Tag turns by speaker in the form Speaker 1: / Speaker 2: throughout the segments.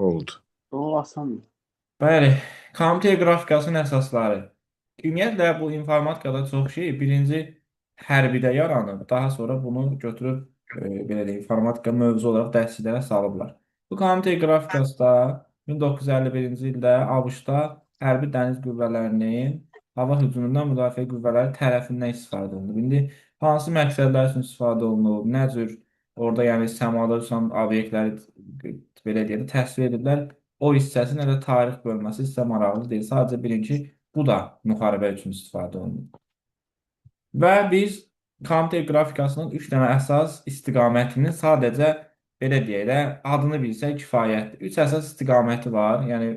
Speaker 1: oldu.
Speaker 2: O asandır.
Speaker 3: Bəli, kompüter qrafikasının əsasları. Ümumiyyətlə bu informatikada çox şey birinci hərbidə yaranıb, daha sonra bunu götürüb belə deyim, informatika mövzu olaraq dərsliklərə salıblar. Bu kompüter qrafikası da 1951-ci ildə ABŞ-da hərbi dəniz qüvvələrinin hava hücumundan müdafiə qüvvələri tərəfindən istifadə olunub. İndi hansı məqsədlər üçün istifadə olunub, nə cür orada yəni səmada uçan obyektləri belə deyək də təsvir ediblər. O hissəsi nə də tarix bölməsi sizə maraqlı deyil. Sadəcə bilin ki, bu da müharibə üçün istifadə olunur. Və biz kompüter qrafikasının 3 dənə əsas istiqamətinin sadəcə belə deyək də adını bilsək kifayətdir. 3 əsas istiqaməti var. Yəni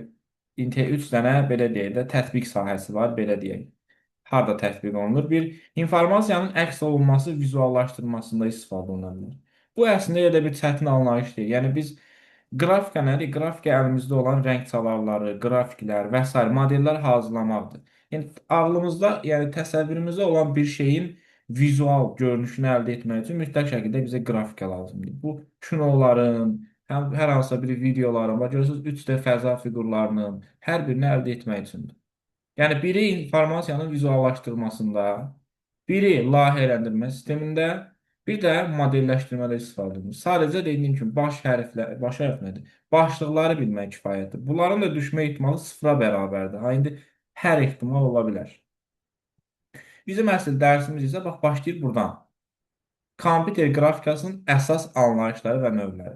Speaker 3: 3 dənə belə deyək də tətbiq sahəsi var, belə deyək. Harda tətbiq olunur? Bir, informasiyanın əks olunması vizuallaşdırmasında istifadə oluna bilər. Bu əslində elə bir çətin anlayış deyil. Yəni biz qrafika nədir? Qrafika əlimizdə olan rəng çalarları, qrafiklər və s. modellər hazırlamaqdır. Yəni ağlımızda, yəni təsəvvürümüzdə olan bir şeyin vizual görünüşünü əldə etmək üçün mütləq şəkildə bizə qrafika lazımdır. Bu kinoların, hər hansısa bir videoların, və görürsünüz 3D fəza fiqurlarının hər birini əldə etmək üçündür. Yəni biri informasiyanın vizuallaşdırılmasında, biri layihələndirmə sistemində, bir də modelləşdirmədə istifadə edilir. Sadəcə dediyim kimi baş hərf nədir? Başlıqları bilmək kifayətdir. Bunların da düşmə ehtimalı sıfıra bərabərdir. Ha, indi hər ehtimal ola bilər. Bizim əsl dərsimiz isə bax başlayır buradan. Kompüter qrafikasının əsas anlayışları və növləri.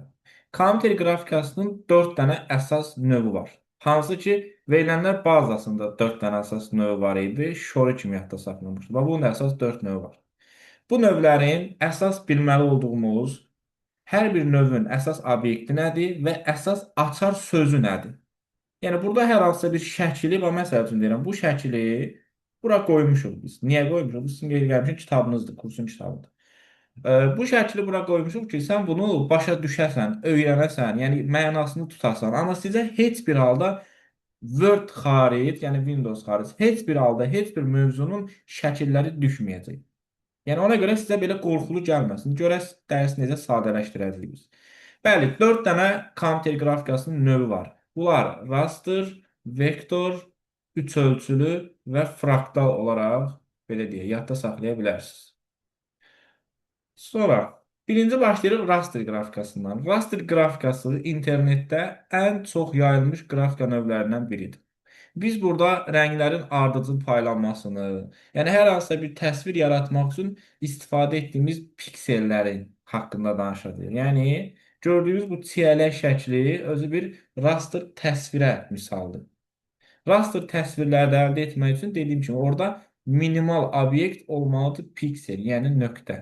Speaker 3: Kompüter qrafikasının 4 dənə əsas növü var. Hansı ki, verilənlər bazasında 4 dənə əsas növü var idi. Şoru kimi yadda saxlamışdı. Və bunun da əsas 4 növü var. Bu növlərin əsas bilməli olduğumuz hər bir növün əsas obyekti nədir və əsas açar sözü nədir? Yəni burada hər hansısa bir şəkili, və məsəl üçün deyirəm, bu şəkili bura qoymuşuq biz. Niyə qoymuşuq? Bu sizin qeyd gəlmişin kitabınızdır, kursun kitabıdır. Bu şəkli bura qoymuşuq ki, sən bunu başa düşəsən, öyrənəsən, yəni mənasını tutasan. Amma sizə heç bir halda Word xaric, yəni Windows xaric, heç bir halda heç bir mövzunun şəkilləri düşməyəcək. Yəni ona görə sizə belə qorxulu gəlməsin. Görək dərs necə sadələşdirəcəyik. Bəli, 4 dənə kompüter qrafikasının növü var. Bunlar raster, vektor, üç ölçülü və fraktal olaraq belə deyək, yadda saxlaya bilərsiniz. Sonra birinci başlayırıq raster qrafikasından. Raster qrafikası internetdə ən çox yayılmış qrafika növlərindən biridir. Biz burada rənglərin ardıcıl paylanmasını, yəni hər hansısa bir təsvir yaratmaq üçün istifadə etdiyimiz piksellərin haqqında danışacağıq. Yəni gördüyünüz bu çiyələk şəkli özü bir raster təsvirə misaldır. Raster təsvirləri əldə etmək üçün dediyim kimi orada minimal obyekt olmalıdır piksel, yəni nöqtə.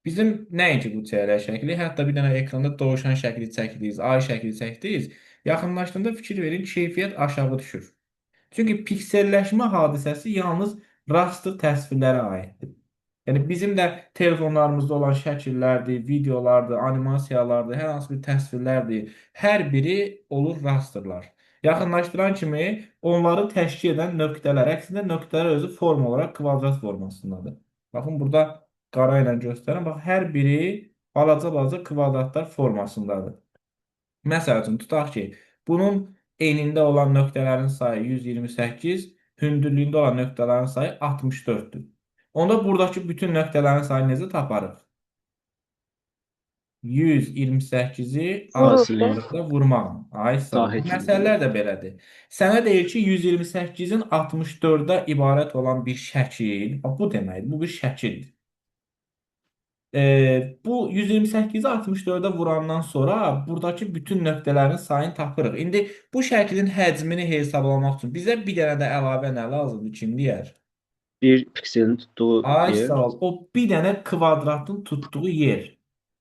Speaker 3: Bizim nəinki bu çiyələk şəkli, hətta bir dənə ekranda dovşan şəkli çəkdiniz, ay şəkli çəkdiniz, yaxınlaşdığında fikir verin, keyfiyyət aşağı düşür. Çünki pikselləşmə hadisəsi yalnız raster təsvirlərə aiddir. Yəni bizim də telefonlarımızda olan şəkillərdir, videolardır, animasiyalardır, hər hansı bir təsvirlərdir. Hər biri olur rasterlar. Yaxınlaşdıran kimi onları təşkil edən nöqtələr, əksində nöqtələr özü form olaraq kvadrat formasındadır. Baxın burada qara ilə göstərin. Bax hər biri balaca-balaca kvadratlar formasındadır. Məsəl üçün tutaq ki, bunun enində olan nöqtələrin sayı 128, hündürlüyündə olan nöqtələrin sayı 64-dür. Onda buradakı bütün nöqtələrin sayını necə taparıq? 128-i
Speaker 2: Vuruq da.
Speaker 3: 64-də vurmaqla. Ay sağ ol.
Speaker 2: Sahə
Speaker 3: Bu
Speaker 2: kimi.
Speaker 3: məsələlər də belədir. Sənə deyir ki, 128-in 64-də ibarət olan bir şəkil, bu deməkdir, bu bir şəkildir. Bu 128-i 64-də vurandan sonra buradakı bütün nöqtələrin sayını tapırıq. İndi bu şəklin həcmini hesablamaq üçün bizə bir dənə də əlavə nə lazımdır? Kim deyər?
Speaker 2: Bir pikselin tutduğu
Speaker 3: Ay
Speaker 2: yer.
Speaker 3: sağ ol. O bir dənə kvadratın tutduğu yer.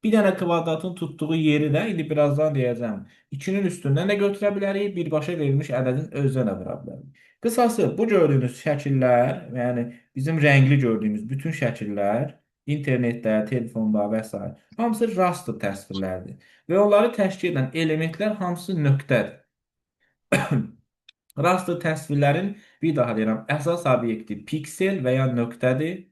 Speaker 3: Bir dənə kvadratın tutduğu yeri də indi birazdan deyəcəm. 2-nin üstündən də götürə bilərik, birbaşa verilmiş ədədin özünə də vura bilərik. Qısası bu gördüyünüz şəkillər, yəni bizim rəngli gördüyümüz bütün şəkillər internetdə, telefonda və s. hamısı raster təsvirlərdir. Və onları təşkil edən elementlər hamısı nöqtədir. Raster təsvirlərin bir daha deyirəm, əsas obyekti piksel və ya nöqtədir.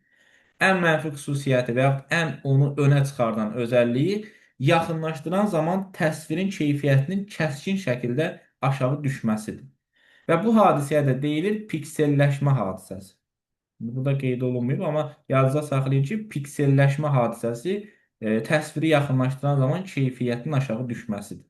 Speaker 3: Ən mənfi xüsusiyyəti və yaxud ən onu önə çıxardan özəlliyi yaxınlaşdıran zaman təsvirin keyfiyyətinin kəskin şəkildə aşağı düşməsidir. Və bu hadisəyə də deyilir pikselləşmə hadisəsi. Burada qeyd olunmayıb, amma yadınızda saxlayın ki, pikselləşmə hadisəsi təsviri yaxınlaşdıran zaman keyfiyyətin aşağı düşməsidir.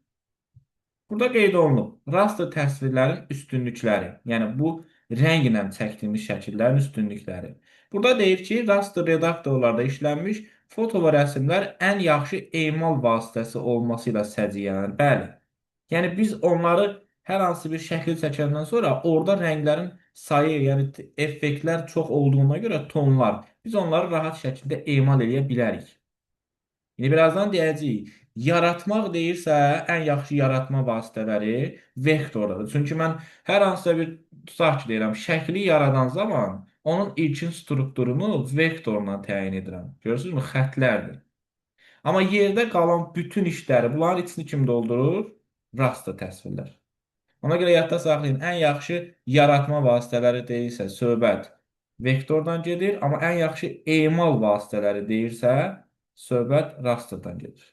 Speaker 3: Burada qeyd olunub, raster təsvirlərin üstünlükləri, yəni bu rənglə çəkdiyimiz şəkillərin üstünlükləri. Burada deyir ki, raster redaktorlarda işlənmiş foto və rəsmlər ən yaxşı emal vasitəsi olması ilə səciyyələnir. Bəli. Yəni biz onları hər hansı bir şəkil çəkəndən sonra orada rənglərin sayı, yəni effektlər çox olduğuna görə tonlar, biz onları rahat şəkildə emal edə bilərik. İndi birazdan deyəcəyik. Yaratmaq deyirsə, ən yaxşı yaratma vasitələri vektordadır. Çünki mən hər hansısa bir tutaq ki, deyirəm, şəkli yaradan zaman onun ilkin strukturunu vektorla təyin edirəm. Görürsünüzmü? Xətlərdir. Amma yerdə qalan bütün işləri bunların içini kim doldurur? Raster təsvirlər. Ona görə yadda saxlayın, ən yaxşı yaratma vasitələri deyirsə, söhbət vektordan gedir, amma ən yaxşı emal vasitələri deyirsə, söhbət rasterdan gedir.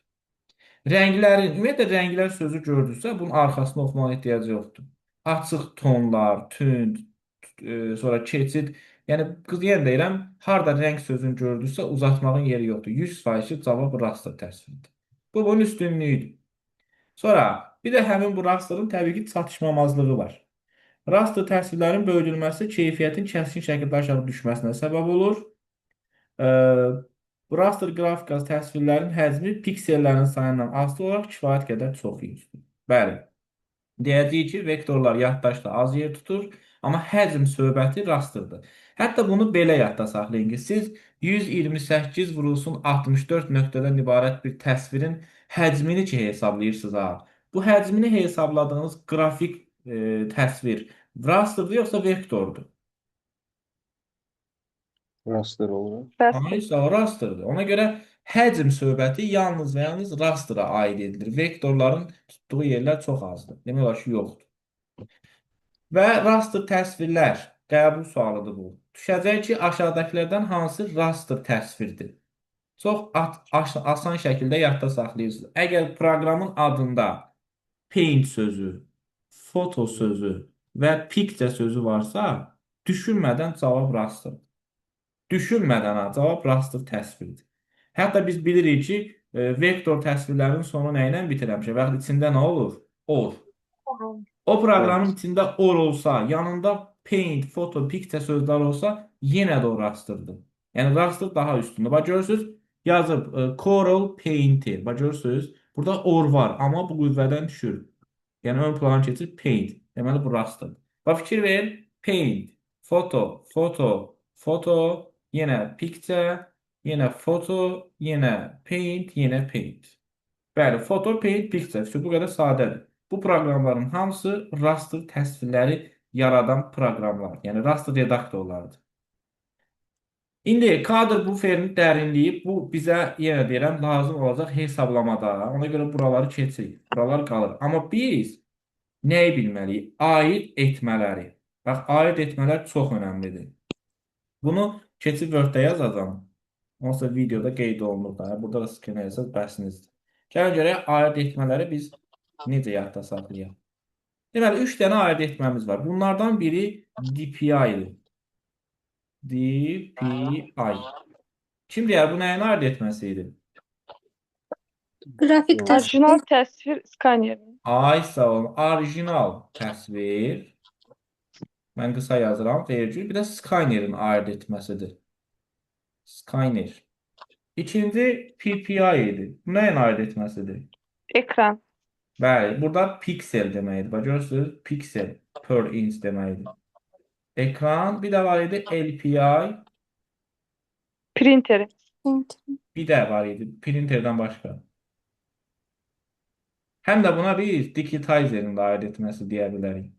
Speaker 3: Rənglərin, ümumiyyətlə rənglər sözü gördünüzsə, bunun arxasını oxumağa ehtiyac yoxdur. Açıq tonlar, tünd, sonra keçid. Yəni, yenə deyirəm, harda rəng sözünü gördünüzsə, uzatmağın yeri yoxdur. 100% cavab raster təsviridir. Bu, bunun üstünlüyüdür. Sonra, bir də həmin bu rasterin təbii ki, çatışmamazlığı var. Raster təsvirlərin bölünməsi keyfiyyətin kəskin şəkildə aşağı düşməsinə səbəb olur. Bu raster qrafikası təsvirlərin həcmi piksellərin sayından asılı olaraq kifayət qədər çox yüksəkdir. Bəli, deyəcəyik ki, vektorlar yaddaşda az yer tutur, amma həcm söhbəti rasterdir. Hətta bunu belə yadda saxlayın ki, siz 128 vurulsun 64 nöqtədən ibarət bir təsvirin həcmini ki hesablayırsınız ha. Bu həcmini hesabladığınız qrafik təsvir rasterdir yoxsa vektordur?
Speaker 2: Raster olur.
Speaker 3: Aysa o rasterdir. Ona görə həcm söhbəti yalnız və yalnız rastera aid edilir. Vektorların tutduğu yerlər çox azdır. Demək olar ki, yoxdur. Və raster təsvirlər qəbul sualıdır bu. Düşəcək ki, aşağıdakılardan hansı raster təsvirdir? Çox asan şəkildə yadda saxlayırsınız. Əgər proqramın adında paint sözü, foto sözü və picture sözü varsa, düşünmədən cavab rasterdir. Düşünmədən cavab raster təsvirdir. Hətta biz bilirik ki, vektor təsvirlərin sonu nə ilə bitirəmişə və içində nə olur? Or. O proqramın içində or olsa, yanında paint, photo, picture sözlər olsa, yenə də o rasterdir. Yəni raster daha üstündə. Bax görürsünüz, yazıb Coral Painter. Bax görürsünüz, burada or var, amma bu qüvvədən düşür. Yəni ön plana keçir paint. Deməli bu rasterdir. Bax fikir verin, paint, photo, photo, photo, yenə picture, yenə foto, yenə paint, yenə paint. Bəli, foto, paint, picture. Bu qədər sadədir. Bu proqramların hamısı raster təsvirləri yaradan proqramlar. Yəni raster redaktorlardır. İndi kadr buferinin dərinliyi bu bizə yenə deyirəm lazım olacaq hesablamada. Ona görə buraları keçirik. Buralar qalır. Amma biz nəyi bilməliyik? Aid etmələri. Bax, aid etmələr çox önəmlidir. Bunu keçib Word-də yazacağam. Onsa videoda qeyd olunur da. Burada da screen yazsaq bəsinizdir. Gəlin görək, aid etmələri biz necə yadda saxlayaq. Deməli, 3 dənə aid etməmiz var. Bunlardan biri DPI-dir. DPI. Kim deyər, bu nəyin aid etməsi idi?
Speaker 1: Qrafik təsvir.
Speaker 4: Orijinal təsvir skaneri.
Speaker 3: Ay, sağ olun. Orijinal təsvir. Mən qısa yazıram. Vergül. Bir də Skyner'in aid etməsidir. Skyner. İkinci PPI idi. Bu nəyin aid etməsidir?
Speaker 4: Ekran.
Speaker 3: Bəli, burada piksel deməkdir. Bax, görürsünüz? Piksel per inch deməkdir. Ekran. Bir də var idi LPI.
Speaker 4: Printeri.
Speaker 3: Bir də var idi. Printerdən başqa. Həm də buna biz digitizerin də aid etməsi deyə bilərik.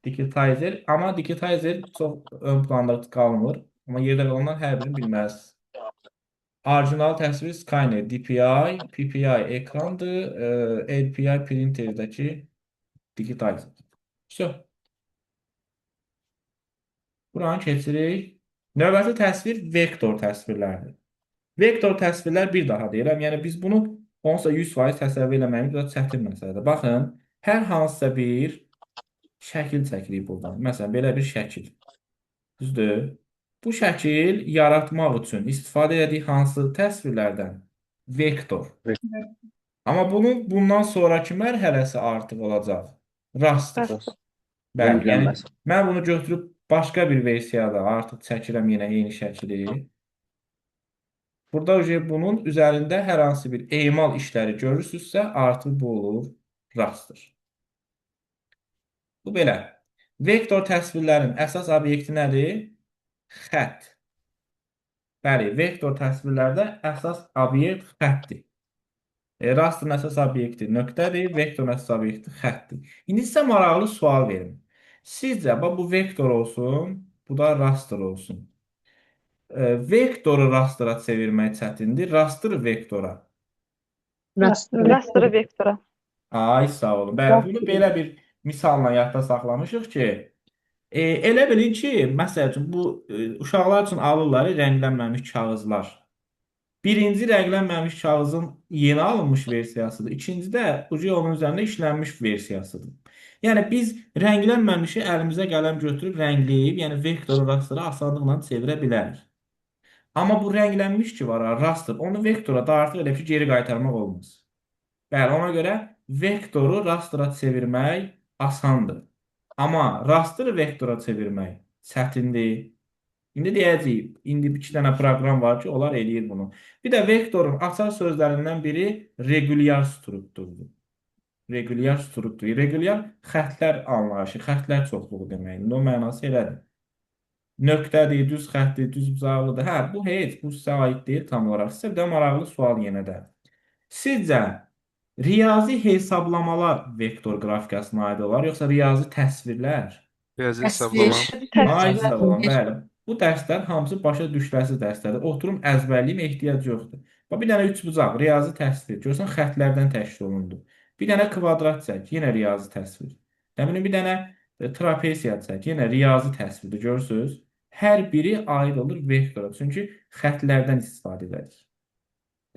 Speaker 3: Digitizer, amma digitizer çox ön planda qalmır. Amma yerdə qalanlar hər birini bilməlirsiniz. Orijinal təsvir Skyner, DPI, PPI ekrandır, LPI printerdəki digitizer. Все. Buranı keçirik. Növbəti təsvir vektor təsvirlərdir. Vektor təsvirlər bir daha deyirəm. Yəni biz bunu onsuz da 100% təsəvvür eləməyimiz biraz çətin məsələdir. Baxın, hər hansısa bir şəkil çəkirik buradan. Məsələn, belə bir şəkil. Düzdür? Bu şəkil yaratmaq üçün istifadə etdiyi hansı təsvirlərdən? Vektor. Amma bundan sonraki mərhələsi artıq olacaq. Raster.
Speaker 4: Raster.
Speaker 3: Bəli, yəni
Speaker 2: Rənglənməsi.
Speaker 3: mən bunu götürüb başqa bir versiyada artıq çəkirəm yenə eyni şəkili. Burada bunun üzərində hər hansı bir emal işləri görürsünüzsə, artıq bu olur raster. Bu belə. Vektor təsvirlərin əsas obyekti nədir? Xətt. Bəli, vektor təsvirlərdə əsas obyekt xəttdir. Rasterın əsas obyekti nöqtədir, vektorun əsas obyekti xəttdir. İndi sizə maraqlı sual verim. Sizcə bu vektor olsun, bu da raster olsun. Vektoru rastera çevirmək çətindir, rastır vektora.
Speaker 4: Raster vektora.
Speaker 3: Ay, sağ olun. Bəli, bunu belə bir misalla yadda saxlamışıq ki, elə bilin ki, məsəl üçün bu uşaqlar üçün alırlar rənglənməmiş kağızlar. Birinci rənglənməmiş kağızın yeni alınmış versiyasıdır. İkinci də onun üzərində işlənmiş versiyasıdır. Yəni biz rənglənməmişi əlimizə qələm götürüb rəngləyib, yəni vektoru rastera asanlıqla çevirə bilərik. Amma bu rənglənmiş ki var, raster, onu vektora da artıq elə ki geri qaytarmaq olmaz. Bəli, ona görə vektoru rastera çevirmək asandır. Amma rasteri vektora çevirmək çətindir. İndi deyəcəyik, indi 2 dənə proqram var ki, onlar eləyir bunu. Bir də vektorun açar sözlərindən biri regulyar strukturdur. Regulyar struktur. Regulyar xəttlər anlayışı, xəttlər çoxluğu deməkdir. O mənası elədir. Nöqtədir, düz xəttdir, düz bucaqlıdır. Hə, bu heç, bu sizə aid deyil tam olaraq. Sizə bir də maraqlı sual yenə də. Sizcə riyazi hesablamalar vektor qrafikasına aid olar, yoxsa riyazi təsvirlər?
Speaker 1: Riyazi hesablama.
Speaker 3: Ay, sağ olun, bəli. Bu dərslər hamısı başa düşüləcək dərslərdir. Oturum əzbərliyim ehtiyac yoxdur. Bax, bir dənə üçbucaq, riyazi təsvir. Görürsən, xəttlərdən təşkil olundu. Bir dənə kvadrat çək, yenə riyazi təsvir. Nə bilim, bir dənə trapesiya çək, yenə riyazi təsvirdir. Görürsünüz? Hər biri aid olur vektora. Çünki xəttlərdən istifadə edirik.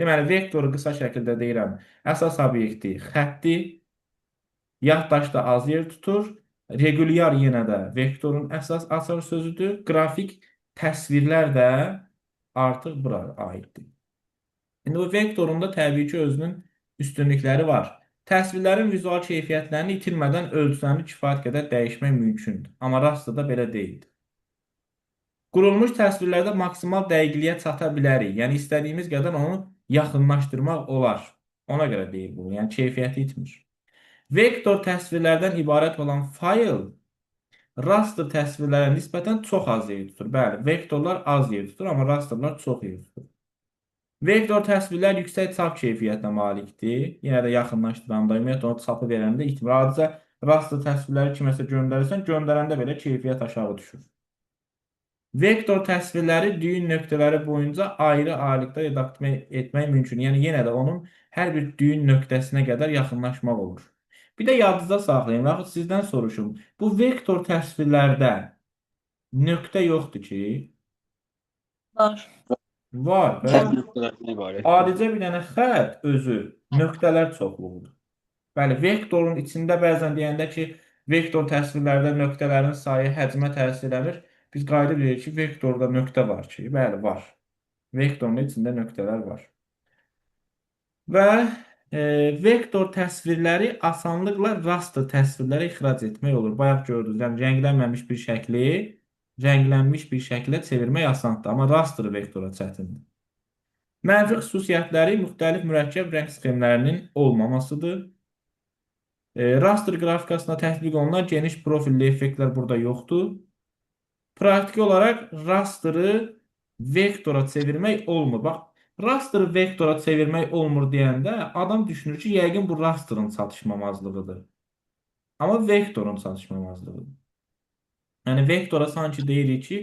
Speaker 3: Deməli, vektoru qısa şəkildə deyirəm. Əsas obyekti xəttdir. Yaddaşda az yer tutur. Regulyar yenə də vektorun əsas açar sözüdür. Qrafik təsvirlər də artıq bura aiddir. İndi bu vektorun da təbii ki, özünün üstünlükləri var. Təsvirlərin vizual keyfiyyətlərini itirmədən ölçülərini kifayət qədər dəyişmək mümkündür. Amma rasterda belə deyildir. Qurulmuş təsvirlərdə maksimal dəqiqliyə çata bilərik. Yəni, istədiyimiz qədər onu yaxınlaşdırmaq olar. Ona görə deyil bu. Yəni, keyfiyyəti itmir. Vektor təsvirlərdən ibarət olan fayl raster təsvirlərə nisbətən çox az yer tutur. Bəli, vektorlar az yer tutur, amma rasterlar çox yer tutur. Vektor təsvirlər yüksək çap keyfiyyətinə malikdir. Yenə də yaxınlaşdıranda, ümumiyyətlə onu çapı verəndə itmir. Adıca raster təsvirləri kiməsə göndərirsən, göndərəndə belə keyfiyyət aşağı düşür. Vektor təsvirləri düyün nöqtələri boyunca ayrı-ayrılıqda redaktə etmək mümkün. Yəni, yenə də onun hər bir düyün nöqtəsinə qədər yaxınlaşmaq olur. Bir də yadınızda saxlayın, yaxud sizdən soruşum. Bu vektor təsvirlərdə nöqtə yoxdur ki?
Speaker 5: Var.
Speaker 3: Var.
Speaker 2: Hər nöqtələrdən ibarət.
Speaker 3: Adicə bir dənə xətt özü nöqtələr çoxluğudur. Bəli, vektorun içində bəzən deyəndə ki, vektor təsvirlərdə nöqtələrin sayı həcmə təsir edir. Biz qayda bilirik ki, vektorda nöqtə var ki, bəli, var. Vektorun içində nöqtələr var. Və vektor təsvirləri asanlıqla raster təsvirlərə ixrac etmək olur. Bayaq gördünüz, yəni rənglənməmiş bir şəkli rənglənmiş bir şəklə çevirmək asandır, amma raster vektora çətindir. Mənfi xüsusiyyətləri müxtəlif mürəkkəb rəng sxemlərinin olmamasıdır. Raster qrafikasına tətbiq olunan geniş profilli effektlər burada yoxdur. Praktiki olaraq rasteri vektora çevirmək olmur. Bax, rasteri vektora çevirmək olmur deyəndə adam düşünür ki, yəqin bu rasterin çatışmamazlığıdır. Amma vektorun çatışmamazlığıdır. Yəni, vektora sanki deyirik ki,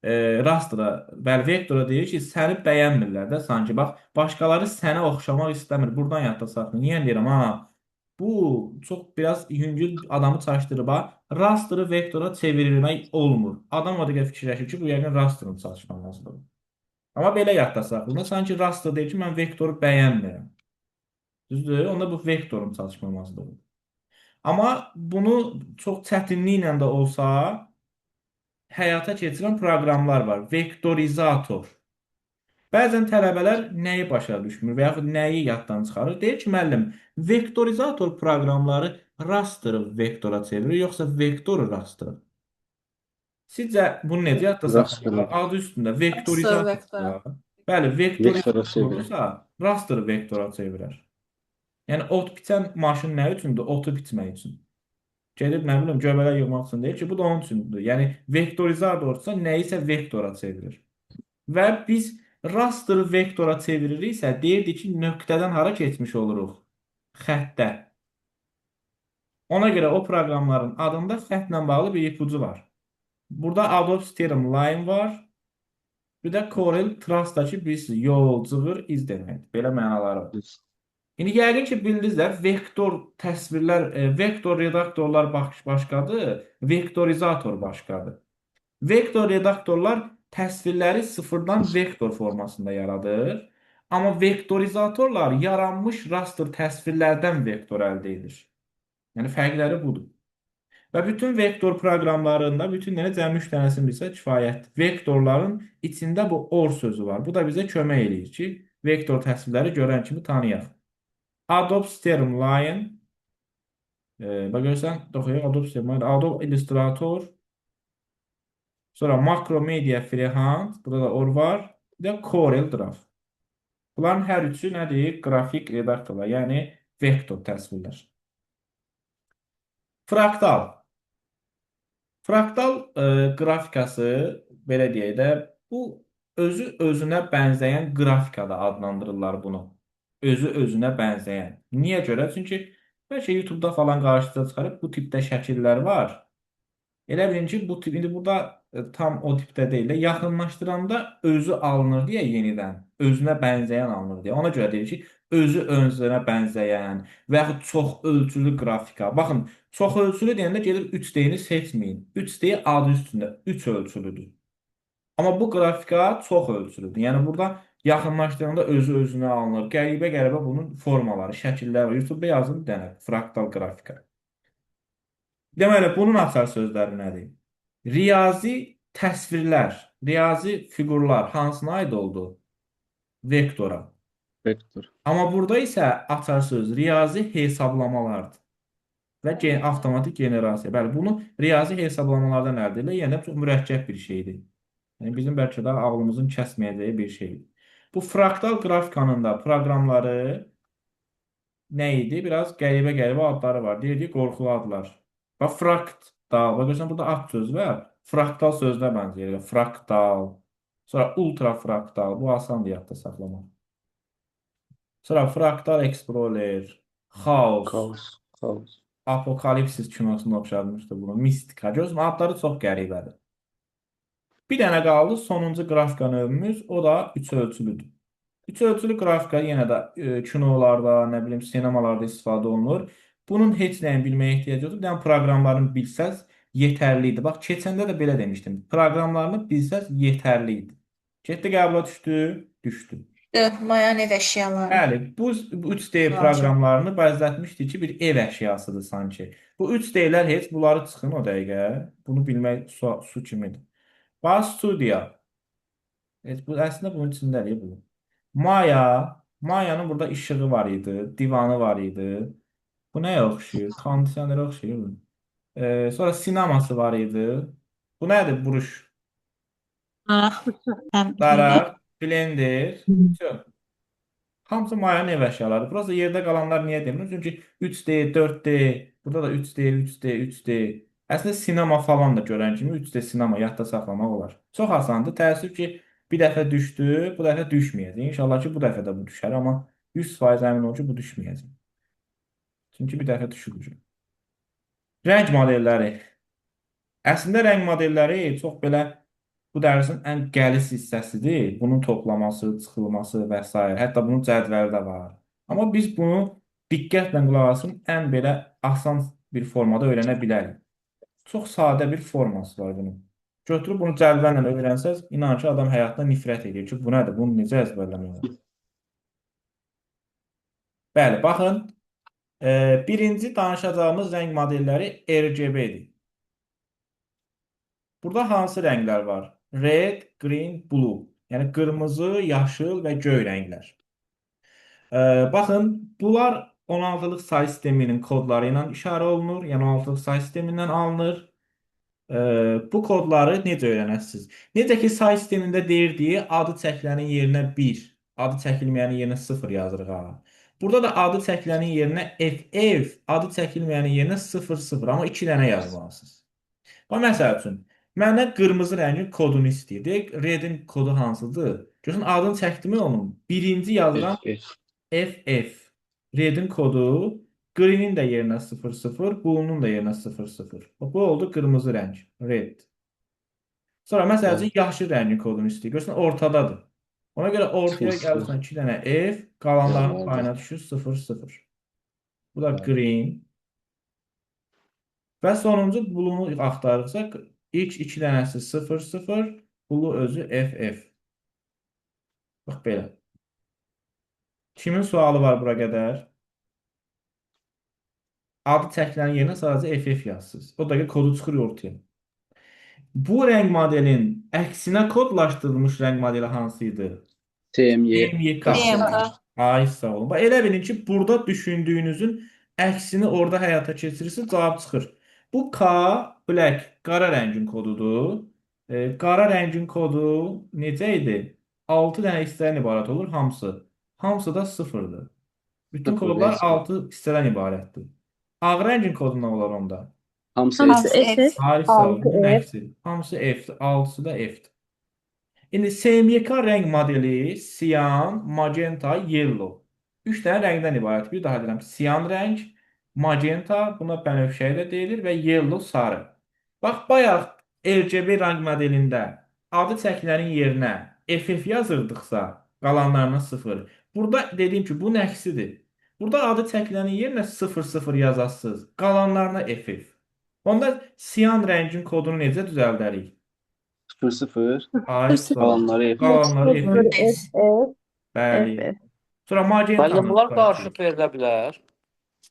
Speaker 3: bəli, vektora deyir ki, səni bəyənmirlər də sanki. Bax, başqaları sənə oxşamaq istəmir. Buradan yadda saxlayın. Niyə deyirəm? Bu çox biraz yüngül adamı çaşdırır. Rasteri vektora çevirmək olmur. Adam o dəqiqə fikirləşir ki, bu yəqin rasterin çatışmamazlığıdır. Amma belə yadda saxlayın. Sanki raster deyir ki, mən vektoru bəyənmirəm. Düzdür? Onda bu vektorun çalışmaması. Amma bunu çox çətinliklə də olsa həyata keçirən proqramlar var. Vektorizator. Bəzən tələbələr nəyi başa düşmür və yaxud nəyi yaddan çıxarır? Deyir ki, müəllim, vektorizator proqramları rastırı vektora çevirir, yoxsa vektoru rastırı? Sizcə bunu necə yadda
Speaker 2: Rastırı.
Speaker 3: saxlayırlar? Adı üstündə
Speaker 5: Vektor,
Speaker 3: vektorizator
Speaker 5: vektora.
Speaker 3: var. Bəli,
Speaker 2: Vektora
Speaker 3: vektorizator
Speaker 2: çevirir.
Speaker 3: olursa rastırı vektora çevirir. Yəni ot biçən maşın nə üçündür? Otu biçmək üçün. Gedib nə bilim göbələk yığmaq üçün deyir ki, bu da onun üçündür. Yəni vektorizatorsa nəyisə vektora çevirir. Və biz raster vektora çeviririksə, deyirdik ki, nöqtədən hara keçmiş oluruq? Xəttə. Ona görə o proqramların adında xəttlə bağlı bir ipucu var. Burada Adobe Steering Line var. Bir də Corel Trust'dakı biz yol, cığır, iz demək. Belə mənaları var. İndi yəqin ki, bildiniz də vektor təsvirlər, vektor redaktorlar başqadır, vektorizator başqadır. Vektor redaktorlar təsvirləri sıfırdan vektor formasında yaradır. Amma vektorizatorlar yaranmış raster təsvirlərdən vektor əldə edir. Yəni fərqləri budur. Və bütün vektor proqramlarında bütün dənə cəmi 3 dənəsini bilsə kifayətdir. Vektorların içində bu or sözü var. Bu da bizə kömək eləyir ki, vektor təsvirləri görən kimi tanıyaq. Adobe Streamline, bax görürsən, oxuyaq Adobe Streamline, Adobe Illustrator, sonra Macromedia Freehand, burada da or var, bir də Corel Draw. Bunların hər üçü nədir? Qrafik redaktorlar, yəni vektor təsvirlər. Fraktal. Fraktal qrafikası, belə deyək də, bu özü özünə bənzəyən qrafika da adlandırırlar bunu. Özü özünə bənzəyən. Niyə görə? Çünki bəlkə YouTube-da falan qarşınıza çıxarıb bu tipdə şəkillər var. Elə bilin ki, bu tip, indi burada tam o tipdə deyil də, yaxınlaşdıranda özü alınır deyə yenidən, özünə bənzəyən alınır deyə. Ona görə deyir ki, özü özünə bənzəyən və yaxud çox ölçülü qrafika. Baxın, çox ölçülü deyəndə gedib 3D-ni seçməyin. 3D adı üstündə 3 ölçülüdür. Amma bu qrafika çox ölçülüdür. Yəni burada yaxınlaşdıranda özü özünə alınır. Qəribə-qəribə bunun formaları, şəkilləri var. YouTube-da yazın bir dənə fraktal qrafika. Deməli, bunun açar sözləri nədir? Riyazi təsvirlər, riyazi fiqurlar hansına aid oldu? Vektora.
Speaker 2: Vektor.
Speaker 3: Amma burada isə açar söz riyazi hesablamalardır. Və avtomatik generasiya. Bəli, bunu riyazi hesablamalardan əldə edilir. Yəni çox mürəkkəb bir şeydir. Yəni bizim bəlkə də ağlımızın kəsməyəcəyi bir şeydir. Bu fraktal qrafikanın da proqramları nə idi? Biraz qəribə-qəribə adları var. Deyir qorxulu adlar. Bax, fraktal. Bax, görürsən, burada ad sözü var. Fraktal sözünə bənzəyir. Fraktal. Sonra ultrafraktal. Bu asandır yadda saxlamaq. Sonra fraktal explorer. Xaos.
Speaker 2: Kaos.
Speaker 3: Apokalipsis kinosunda oxşarmışdı bunu. Mistika. Görürsən, adları çox qəribədir. Bir dənə qaldı sonuncu qrafika növümüz. O da 3 ölçülüdür. 3 ölçülü qrafika yenə də kinolarda, nə bilim, sinemalarda istifadə olunur. Bunun heç nəyin bilməyə ehtiyacı yoxdur. Yəni proqramlarını bilsəz yetərlidir. Bax, keçəndə də belə demişdim. Proqramlarını bilsəz yetərlidir. Getdi qəbula düşdü.
Speaker 5: Mayan ev əşyaları.
Speaker 3: Bəli, bu 3D proqramlarını bəzətmişdik ki, bir ev əşyasıdır sanki. Bu 3D-lər heç bunları çıxın o dəqiqə. Bunu bilmək su kimidir. Bax, Studio. Bu əslində bunun içindədir bu. Mayanın burada işığı var idi, divanı var idi. Bu nəyə oxşuyur? Kondisionerə oxşuyur. Sonra sineması var idi. Bu nədir? Buruş. Daraq, blender. Hamısı mayanın ev əşyaları. Burası yerdə qalanlar niyə demiyorum? Çünki 3D, 4D, burada da 3D, 3D, 3D. Əslində sinema falan da görən kimi 3D sinema yadda saxlamaq olar. Çox asandır. Təəssüf ki, bir dəfə düşdü, bu dəfə düşməyəcək. İnşallah ki, bu dəfə də bu düşər, amma 100% əmin olun ki, bu düşməyəcək. Çünki bir dəfə düşür. Rəng modelləri. Əslində rəng modelləri çox belə bu dərsin ən qəlis hissəsidir. Bunun toplaması, çıxılması və s. Hətta bunun cədvəli də var. Amma biz bunu diqqətlə qulaq asın, ən belə asan bir formada öyrənə bilərik. Çox sadə bir forması var bunun. Götürüb bunu cədvəllə öyrənsəz, inan ki, adam həyatda nifrət edir ki, bu nədir? Bunu necə əzbərləmək olar? Bəli, baxın, birinci danışacağımız rəng modelləri RGB-dir. Burada hansı rənglər var? Red, green, blue. Yəni qırmızı, yaşıl və göy rənglər. Baxın, bunlar 16-lıq say sisteminin kodları ilə işarə olunur. Yəni 16-lıq say sistemindən alınır. Bu kodları necə öyrənəsiniz? Necə ki, say sistemində deyirdiyi adı çəkilənin yerinə 1, adı çəkilməyənin yerinə 0 yazırıq. Burada da adı çəkilənin yerinə FF, adı çəkilməyənin yerinə 00, amma 2 dənə yazmalısınız. Məsəl üçün, məndən qırmızı rəngin kodunu istəyir. Deyək, redin kodu hansıdır? Görün, adını çəkdimi onun? Birinci yazılan FF. Redin kodu, green'in də yerinə 00, blue'nun da yerinə 00. Bu oldu qırmızı rəng, red. Sonra məsəl üçün yaşıl rəngin kodunu istəyir. Görürsən, ortadadır. Ona görə ortaya gəlirsən 2 dənə F, qalanların payına düşür 00. Bu da green. Və sonuncu blue'nu axtarırsa, ilk 2 dənəsi 00, blue özü FF. Bax belə. Kimin sualı var bura qədər? Adı çəkilənin yerinə sadəcə FF yazsınız. O da ki, kodu çıxır ortaya. Bu rəng modelin əksinə kodlaşdırılmış rəng modeli hansı idi?
Speaker 2: TMY.
Speaker 5: TMK.
Speaker 3: Ay, sağ olun. Elə bilin ki, burada düşündüyünüzün əksini orada həyata keçirirsiniz, cavab çıxır. Bu K, black, qara rəngin kodudur. Qara rəngin kodu necə idi? 6 dənə hissədən ibarət olur hamısı. Hamısı da 0-dır. Bütün kodlar 6 hissədən ibarətdir. Ağ rəngin kodu nə olar onda?
Speaker 2: Hamısı
Speaker 5: F.
Speaker 3: Ay, sağ olun. Bunun əksi. Hamısı F-dir. 6'sı da F-dir. İndi SMYK rəng modeli siyan, magenta, yellow. 3 dənə rəngdən ibarət. Bir daha deyirəm. Siyan rəng, magenta, buna bənövşəyi də deyilir və yellow sarı. Bax, bayaq RGB rəng modelində adı çəkilərin yerinə FF yazırdıqsa, qalanlarına 0. Burada dediyim ki, bunun əksidir. Burada adı çəkilənin yerinə 00 yazasınız, qalanlarına FF. Onda siyan rəngin kodunu necə düzəldərik?
Speaker 2: 00.
Speaker 3: Ay, sağ olun.
Speaker 2: Qalanları F.
Speaker 3: Qalanları FF.
Speaker 4: F,
Speaker 3: Bəli.
Speaker 4: FF.
Speaker 3: Sonra magenta.
Speaker 1: Müəllim, bunlar qarışıq verilə bilər.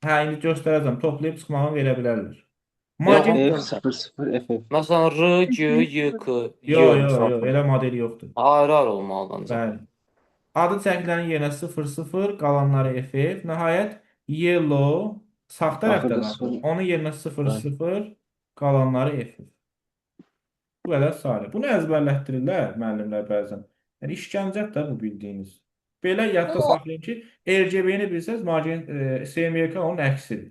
Speaker 3: Hə, indi göstərəcəm. Toplayıb çıxmağını verə bilərlər.
Speaker 2: F,
Speaker 3: Magenta.
Speaker 2: 00, FF.
Speaker 1: Məsələn, R, G, Y, K,
Speaker 3: Yox, elə model yoxdur.
Speaker 1: Ayrı-ayrı olmalıdır ancaq.
Speaker 3: Bəli. Adı çəkilənin yerinə 00, qalanları FF. Nəhayət, yellow sağ tərəfdə
Speaker 2: Axırda
Speaker 3: var. Onun yerinə 00, qalanları FF. Bu qədər sadə. Bunu əzbərlətdirirlər müəllimlər bəzən. Yəni işgəncədir də bu bildiyiniz. Belə yadda saxlayın ki, RGB-ni bilsəz, SMYK onun əksidir.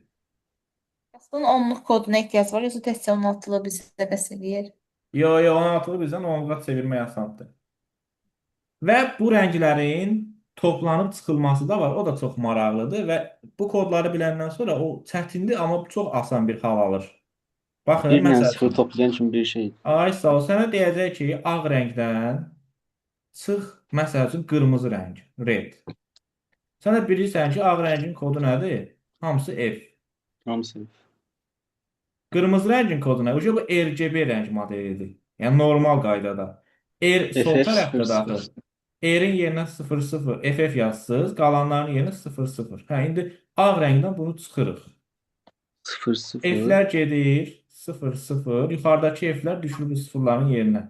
Speaker 5: Aslında 10-luq koduna ehtiyac var, yoxsa təkcə 16-lı bizdə bəs eləyir?
Speaker 3: Yox, 16-lı bizdən 10-luğa çevirmək asandır. Və bu rənglərin toplanıb çıxılması da var. O da çox maraqlıdır və bu kodları biləndən sonra o çətindir, amma çox asan bir hal alır. Baxın,
Speaker 2: 1 ilə
Speaker 3: məsəl
Speaker 2: 0
Speaker 3: üçün.
Speaker 2: toplayan kimi bir şey.
Speaker 3: Ay, sağ ol. Sənə deyəcək ki, ağ rəngdən çıx, məsəl üçün, qırmızı rəng, red. Sən də bilirsən ki, ağ rəngin kodu nədir? Hamısı F.
Speaker 2: Hamısı.
Speaker 3: Qırmızı rəngin kodu nə? Bu RGB rəng modelidir. Yəni normal qaydada. R sol
Speaker 2: FF
Speaker 3: tərəfdə
Speaker 2: 00.
Speaker 3: daxil. R-in yerinə 00, FF yazsınız, qalanların yerinə 00. Hə, indi ağ rəngdən bunu çıxırıq.
Speaker 2: 00.
Speaker 3: F-lər gedir, 00. Yuxarıdakı F-lər düşür bu sıfırların yerinə.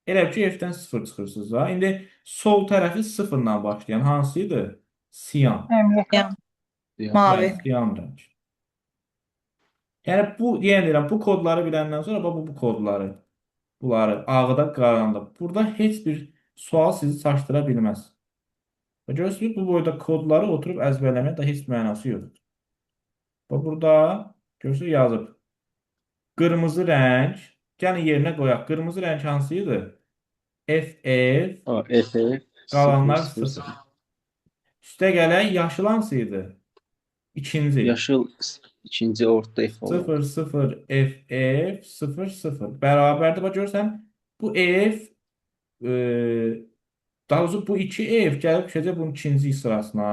Speaker 3: Elə ki, F-dən 0 çıxırsınız da. İndi sol tərəfi 0-la başlayan hansıydı? Siyan.
Speaker 5: Mavi.
Speaker 3: Siyan rəng. Yəni bu, yenə deyirəm, bu kodları biləndən sonra bu kodları, bunları ağda, qaranda. Burada heç bir sual sizi çaşdıra bilməz. Və görürsünüz, bu boyda kodları oturub əzbərləməyə də heç mənası yoxdur. Və burada görürsünüz yazıb. Qırmızı rəng, gəlin yerinə qoyaq. Qırmızı rəng hansıydı? FF,
Speaker 2: FF.
Speaker 3: qalanlar 0. Üstə gələk, yaşıl hansıydı? İkinci.
Speaker 2: Yaşıl ikinci orta F olur.
Speaker 3: 0, 0, FF, 0, 0. Bərabərdir. Bax, görürsən, bu F, daha doğrusu bu 2F gəlib düşəcək bunun ikinci sırasına.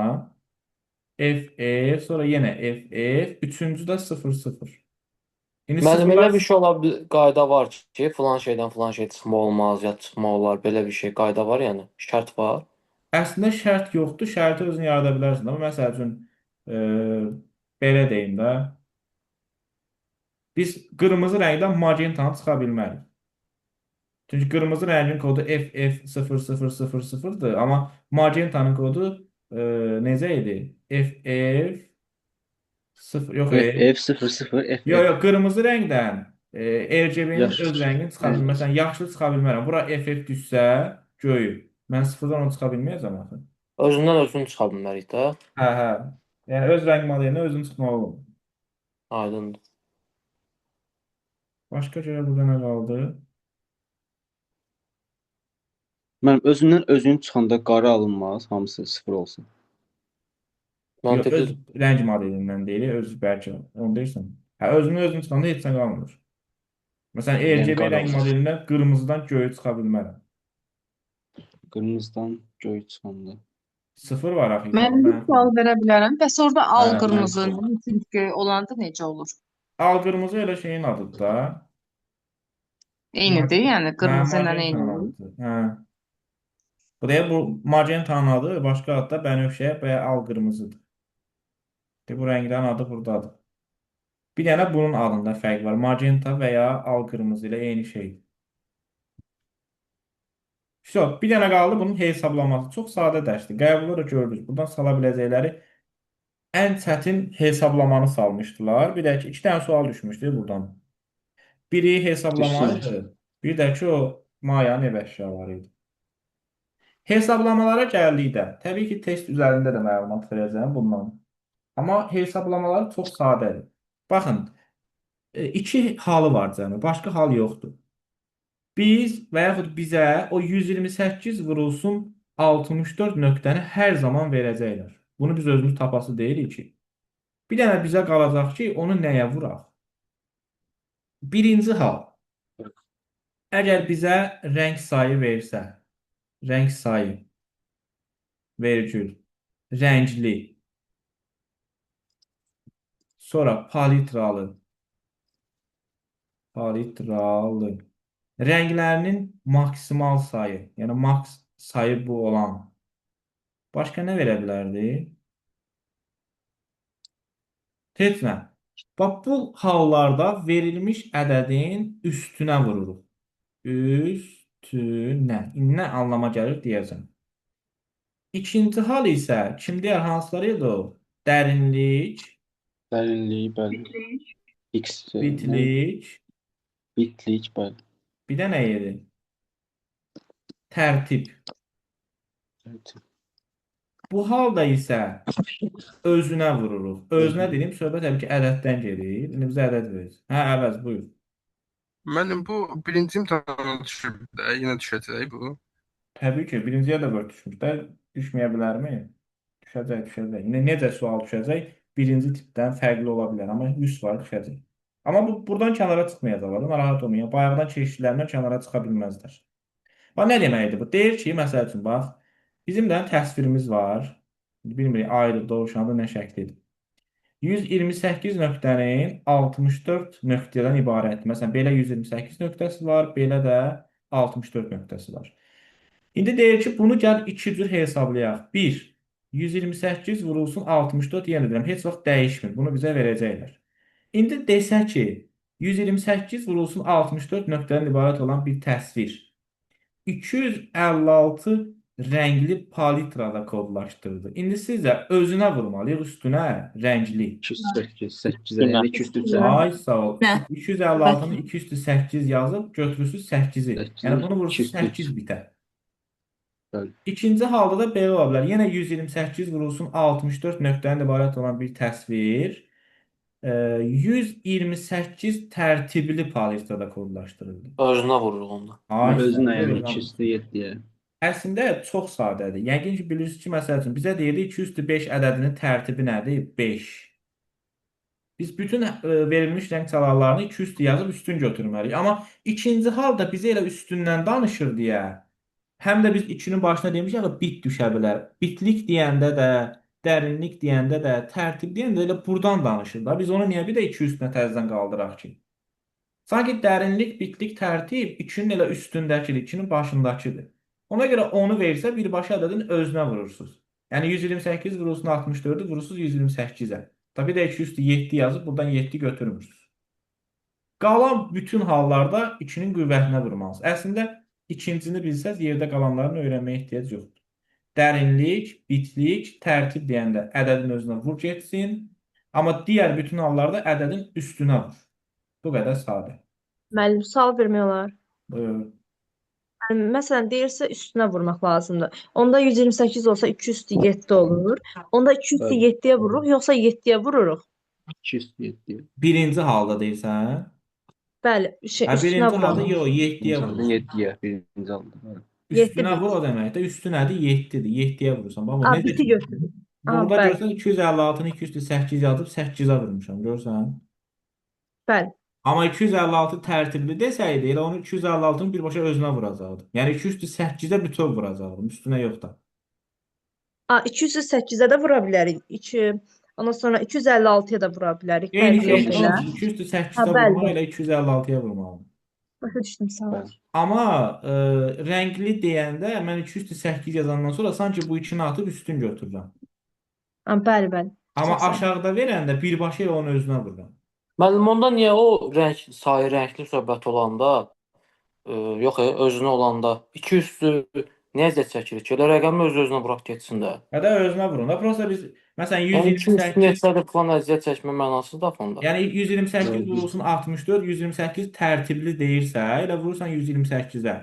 Speaker 3: FF, sonra yenə FF, üçüncü də 0, 0. İndi
Speaker 1: Mənim elə
Speaker 3: sıfırlar
Speaker 1: bir şey ola qayda var ki, filan şeydən filan şey çıxma olmaz, ya çıxma olar, belə bir şey qayda var yəni. Şərt var.
Speaker 3: əslində şərt yoxdur. Şərti özün yarada bilərsən. Amma məsəl üçün e, belə deyim də, biz qırmızı rəngdən magentanı çıxa bilmərik. Çünki qırmızı rəngin kodu FF0000-dır, amma magentanın kodu necə idi? FF 0 yox,
Speaker 2: FF00
Speaker 3: yox,
Speaker 2: FF.
Speaker 3: yox, qırmızı rəngdən RGB-nin öz
Speaker 2: Yaşlı.
Speaker 3: rəngini çıxa bilmir. Məsələn, yaşlı çıxa bilmərəm. Bura FF düşsə, göyü. Mən sıfırdan onu çıxa bilməyəcəm axı.
Speaker 1: Özündən özünü çıxa bilmərik də.
Speaker 3: Hə, hə. Yəni öz rəng modelinə özün çıxmalı olur.
Speaker 1: Aydındır.
Speaker 3: Başqa görə burada nə qaldı?
Speaker 2: Mən özündən özünün çıxanda qara alınmaz, hamısı 0 olsun.
Speaker 3: Yox, öz
Speaker 1: Məntiqli.
Speaker 3: rəng modelindən deyil, öz bəlkə onu deyirsən. Hə, özünün çıxanda heç nə qalmır. Məsələn,
Speaker 2: Yəni
Speaker 3: RGB
Speaker 2: qara
Speaker 3: rəng
Speaker 2: olur.
Speaker 3: modelindən qırmızıdan göyü çıxa bilmərəm.
Speaker 2: Qırmızıdan göy çıxanda.
Speaker 3: Sıfır var axı.
Speaker 6: Mən bir sual verə bilərəm. Bəs orada al
Speaker 3: Hə,
Speaker 6: qırmızı,
Speaker 2: mən-
Speaker 6: bütün göy olanda necə olur?
Speaker 3: al qırmızı elə şeyin adıdır da.
Speaker 6: Eynidir, yəni qırmızı ilə
Speaker 3: Magentanın
Speaker 6: eynidir.
Speaker 3: adıdır. Hə. Bu da bu magentanın adı, başqa adı da bənövşə və ya al qırmızıdır. Bu rənglərin adı buradadır. Bir dənə bunun adında fərq var. Magenta və ya al qırmızı ilə eyni şeydir. Bir dənə qaldı bunun hesablaması. Çox sadə dərsdir. Qəbulda da gördük. Buradan sala biləcəkləri ən çətin hesablamanı salmışdılar. Bir də ki, iki dənə sual düşmüşdü buradan. Biri hesablama
Speaker 2: Düşsün.
Speaker 3: idi. Bir də ki, o Mayanın ev əşyaları idi. Hesablamalara gəldikdə, təbii ki, test üzərində də məlumat verəcəm bundan. Amma hesablamaları çox sadədir. Baxın, iki halı var cəmi, başqa hal yoxdur. Biz və yaxud bizə o 128 vurulsun 64 nöqtəni hər zaman verəcəklər. Bunu biz özümüz tapası deyilik ki. Bir dənə bizə qalacaq ki, onu nəyə vuraq? Birinci hal. Əgər bizə rəng sayı versə, rəng sayı, vergül, rəngli, sonra palitralı, rənglərinin maksimal sayı, yəni maks sayı bu olan. Başqa nə verə bilərdi? Heç nə. Bax, bu hallarda verilmiş ədədin üstünə vururuq. Üstünə. Nə anlama gəlir deyəcəm. İkinci hal isə kim deyər, hansıları idi o? Dərinlik,
Speaker 2: Dərinliyi, bəli. X,
Speaker 3: bitlik,
Speaker 2: bitlik, bəli.
Speaker 3: bir də nə idi? Tərtib.
Speaker 2: Evet.
Speaker 3: Bu halda isə özünə vururuq. Özünə dediyim söhbət təbii ki, ədəddən gedir. İndi bizə ədəd verir. Hə, əvəz, buyur.
Speaker 7: Mənim bu birinci imtahana düşüb də, yenə düşəcək bu.
Speaker 3: Təbii ki, birinciyə də böyle düşmüş də, düşməyə bilərmi? Düşəcək, düşəcək. İndi necə sual düşəcək? Birinci tipdən fərqli ola bilər, amma 100% düşəcək. Amma bu buradan kənara çıxmayacaqlar, narahat olmayın. Bayaqdan keçdiklərindən kənara çıxa bilməzlər. Bax, nə deməkdir bu? Deyir ki, məsəl üçün, bax, bizim də təsvirimiz var. Bilmirik, ayrı, doğuşanlı nə şəklidir. 128 nöqtənin 64 nöqtədən ibarətdir. Məsələn, belə 128 nöqtəsi var, belə də 64 nöqtəsi var. İndi deyir ki, bunu gəl iki cür hesablayaq. 1, 128 vurulsun 64, yenə deyirəm, heç vaxt dəyişmir. Bunu bizə verəcəklər. İndi desə ki, 128 vurulsun 64 nöqtədən ibarət olan bir təsvir. 256 rəngli palitrada kodlaşdırdı. İndi sizə özünə vurmalıyıq, üstünə rəngli.
Speaker 2: 208, 8, yəni 203.
Speaker 3: Ay, sağ ol.
Speaker 5: Nə?
Speaker 3: 256-nı 208 yazıb götürürsünüz 8-i. Yəni bunu vurursunuz
Speaker 2: 203.
Speaker 3: 8 bitə.
Speaker 2: Bəli.
Speaker 3: İkinci halda da belə ola bilər. Yenə 128 vurulsun 64 nöqtədən ibarət olan bir təsvir 128 tərtibli palitrada kodlaşdırıldı.
Speaker 1: Özünə vururuq onda.
Speaker 3: Ay,
Speaker 2: Özünə
Speaker 3: sağ ol.
Speaker 2: yəni 207-yə.
Speaker 3: Əslində çox sadədir. Yəqin ki, bilirsiniz ki, məsəl üçün bizə deyildi 205 ədədinin tərtibi nədir? 5. Biz bütün verilmiş rəng çalarlarını 200 yazıb üstün götürməliyik. Amma ikinci halda bizə elə üstündən danışır deyə, həm də biz 2-nin başına demişik ki, bit düşə bilər. Bitlik deyəndə də, dərinlik deyəndə də, tərtib deyəndə də elə buradan danışır da. Biz onu niyə bir də 2 üstünə təzədən qaldıraq ki? Sanki dərinlik, bitlik, tərtib 2-nin elə üstündəkidir, 2-nin başındakıdır. Ona görə onu versə birbaşa ədədin özünə vurursunuz. Yəni 128 vurursun 64-ü vurursunuz 128-ə. Tabii də 2 üstü 7 yazıb buradan 7 götürmürsünüz. Qalan bütün hallarda 2-nin qüvvətinə vurmalısınız. Əslində ikincini bilsəz yerdə qalanlarını öyrənməyə ehtiyac yoxdur. Dərinlik, bitlik, tərtib deyəndə ədədin özünə vur getsin. Amma digər bütün hallarda ədədin üstünə vur. Bu qədər sadə.
Speaker 8: Müəllim, sual vermək olar.
Speaker 3: Buyur.
Speaker 8: Yəni, məsələn, deyirsə üstünə vurmaq lazımdır. Onda 128 olsa 2 üstü 7 olur. Onda 2 üstü
Speaker 2: Bəli.
Speaker 8: 7-yə vururuq, yoxsa 7-yə vururuq?
Speaker 2: 207.
Speaker 3: Birinci halda deyirsən?
Speaker 8: Bəli,
Speaker 3: Hə,
Speaker 8: üstünə
Speaker 3: birinci halda
Speaker 8: vururuq.
Speaker 3: yox, 7-yə
Speaker 2: İnsanın
Speaker 3: vurursan.
Speaker 2: 7-yə birinci aldı. Bəli.
Speaker 3: Üstünə
Speaker 8: Yeddi
Speaker 3: vur o deməkdir. Üstü nədir? 7-dir. 7-yə vurursan. Bax, bu
Speaker 8: A,
Speaker 3: necə?
Speaker 8: biti götürürük. Aha,
Speaker 3: Burada
Speaker 8: bəli,
Speaker 3: görsən 256-nı 2 üstü 8 yazıb 8-ə vurmuşam. Görsən?
Speaker 8: bəli.
Speaker 3: Amma 256 tərtibli desəydi, elə onu 256-nı birbaşa özünə vuracaqdı. Yəni 2 üstü 8-ə bütöv vuracaqdım. Üstünə yox da.
Speaker 8: A, 208-ə də vura bilərik. 2, ondan sonra 256-ya da vura bilərik.
Speaker 3: Eyni
Speaker 8: Fərqi yox
Speaker 3: şeydir.
Speaker 8: elə.
Speaker 3: 2 üstü
Speaker 8: Ha,
Speaker 3: 8-ə
Speaker 8: bəli,
Speaker 3: vurmaq
Speaker 8: bəli.
Speaker 3: elə 256-ya vurmalıdır.
Speaker 8: Başa düşdüm, sağ ol.
Speaker 2: Bəli.
Speaker 3: Amma rəngli deyəndə mən 2 üstü 8 yazandan sonra sanki bu ikini atıb üstün götürürəm.
Speaker 8: Ha, bəli, bəli.
Speaker 3: Amma
Speaker 8: Çox sağ ol.
Speaker 3: aşağıda verəndə birbaşa elə onu özünə vururam.
Speaker 1: Müəllim, onda niyə o sayı rəngli söhbət olanda, yox, özünə olanda 2 üstü niyə əziyyət çəkirik ki? Elə rəqəmi öz-özünə vuraq getsin də.
Speaker 3: Ya da özünə vurun da. Prosta biz məsələn
Speaker 1: Yəni 2 üstü
Speaker 3: 128
Speaker 1: neçədir falan əziyyət çəkmə mənasız da fonda.
Speaker 3: yəni 128
Speaker 2: Doğru.
Speaker 3: vurulsun 64, 128 tərtibli deyirsə, elə vurursan 128-ə.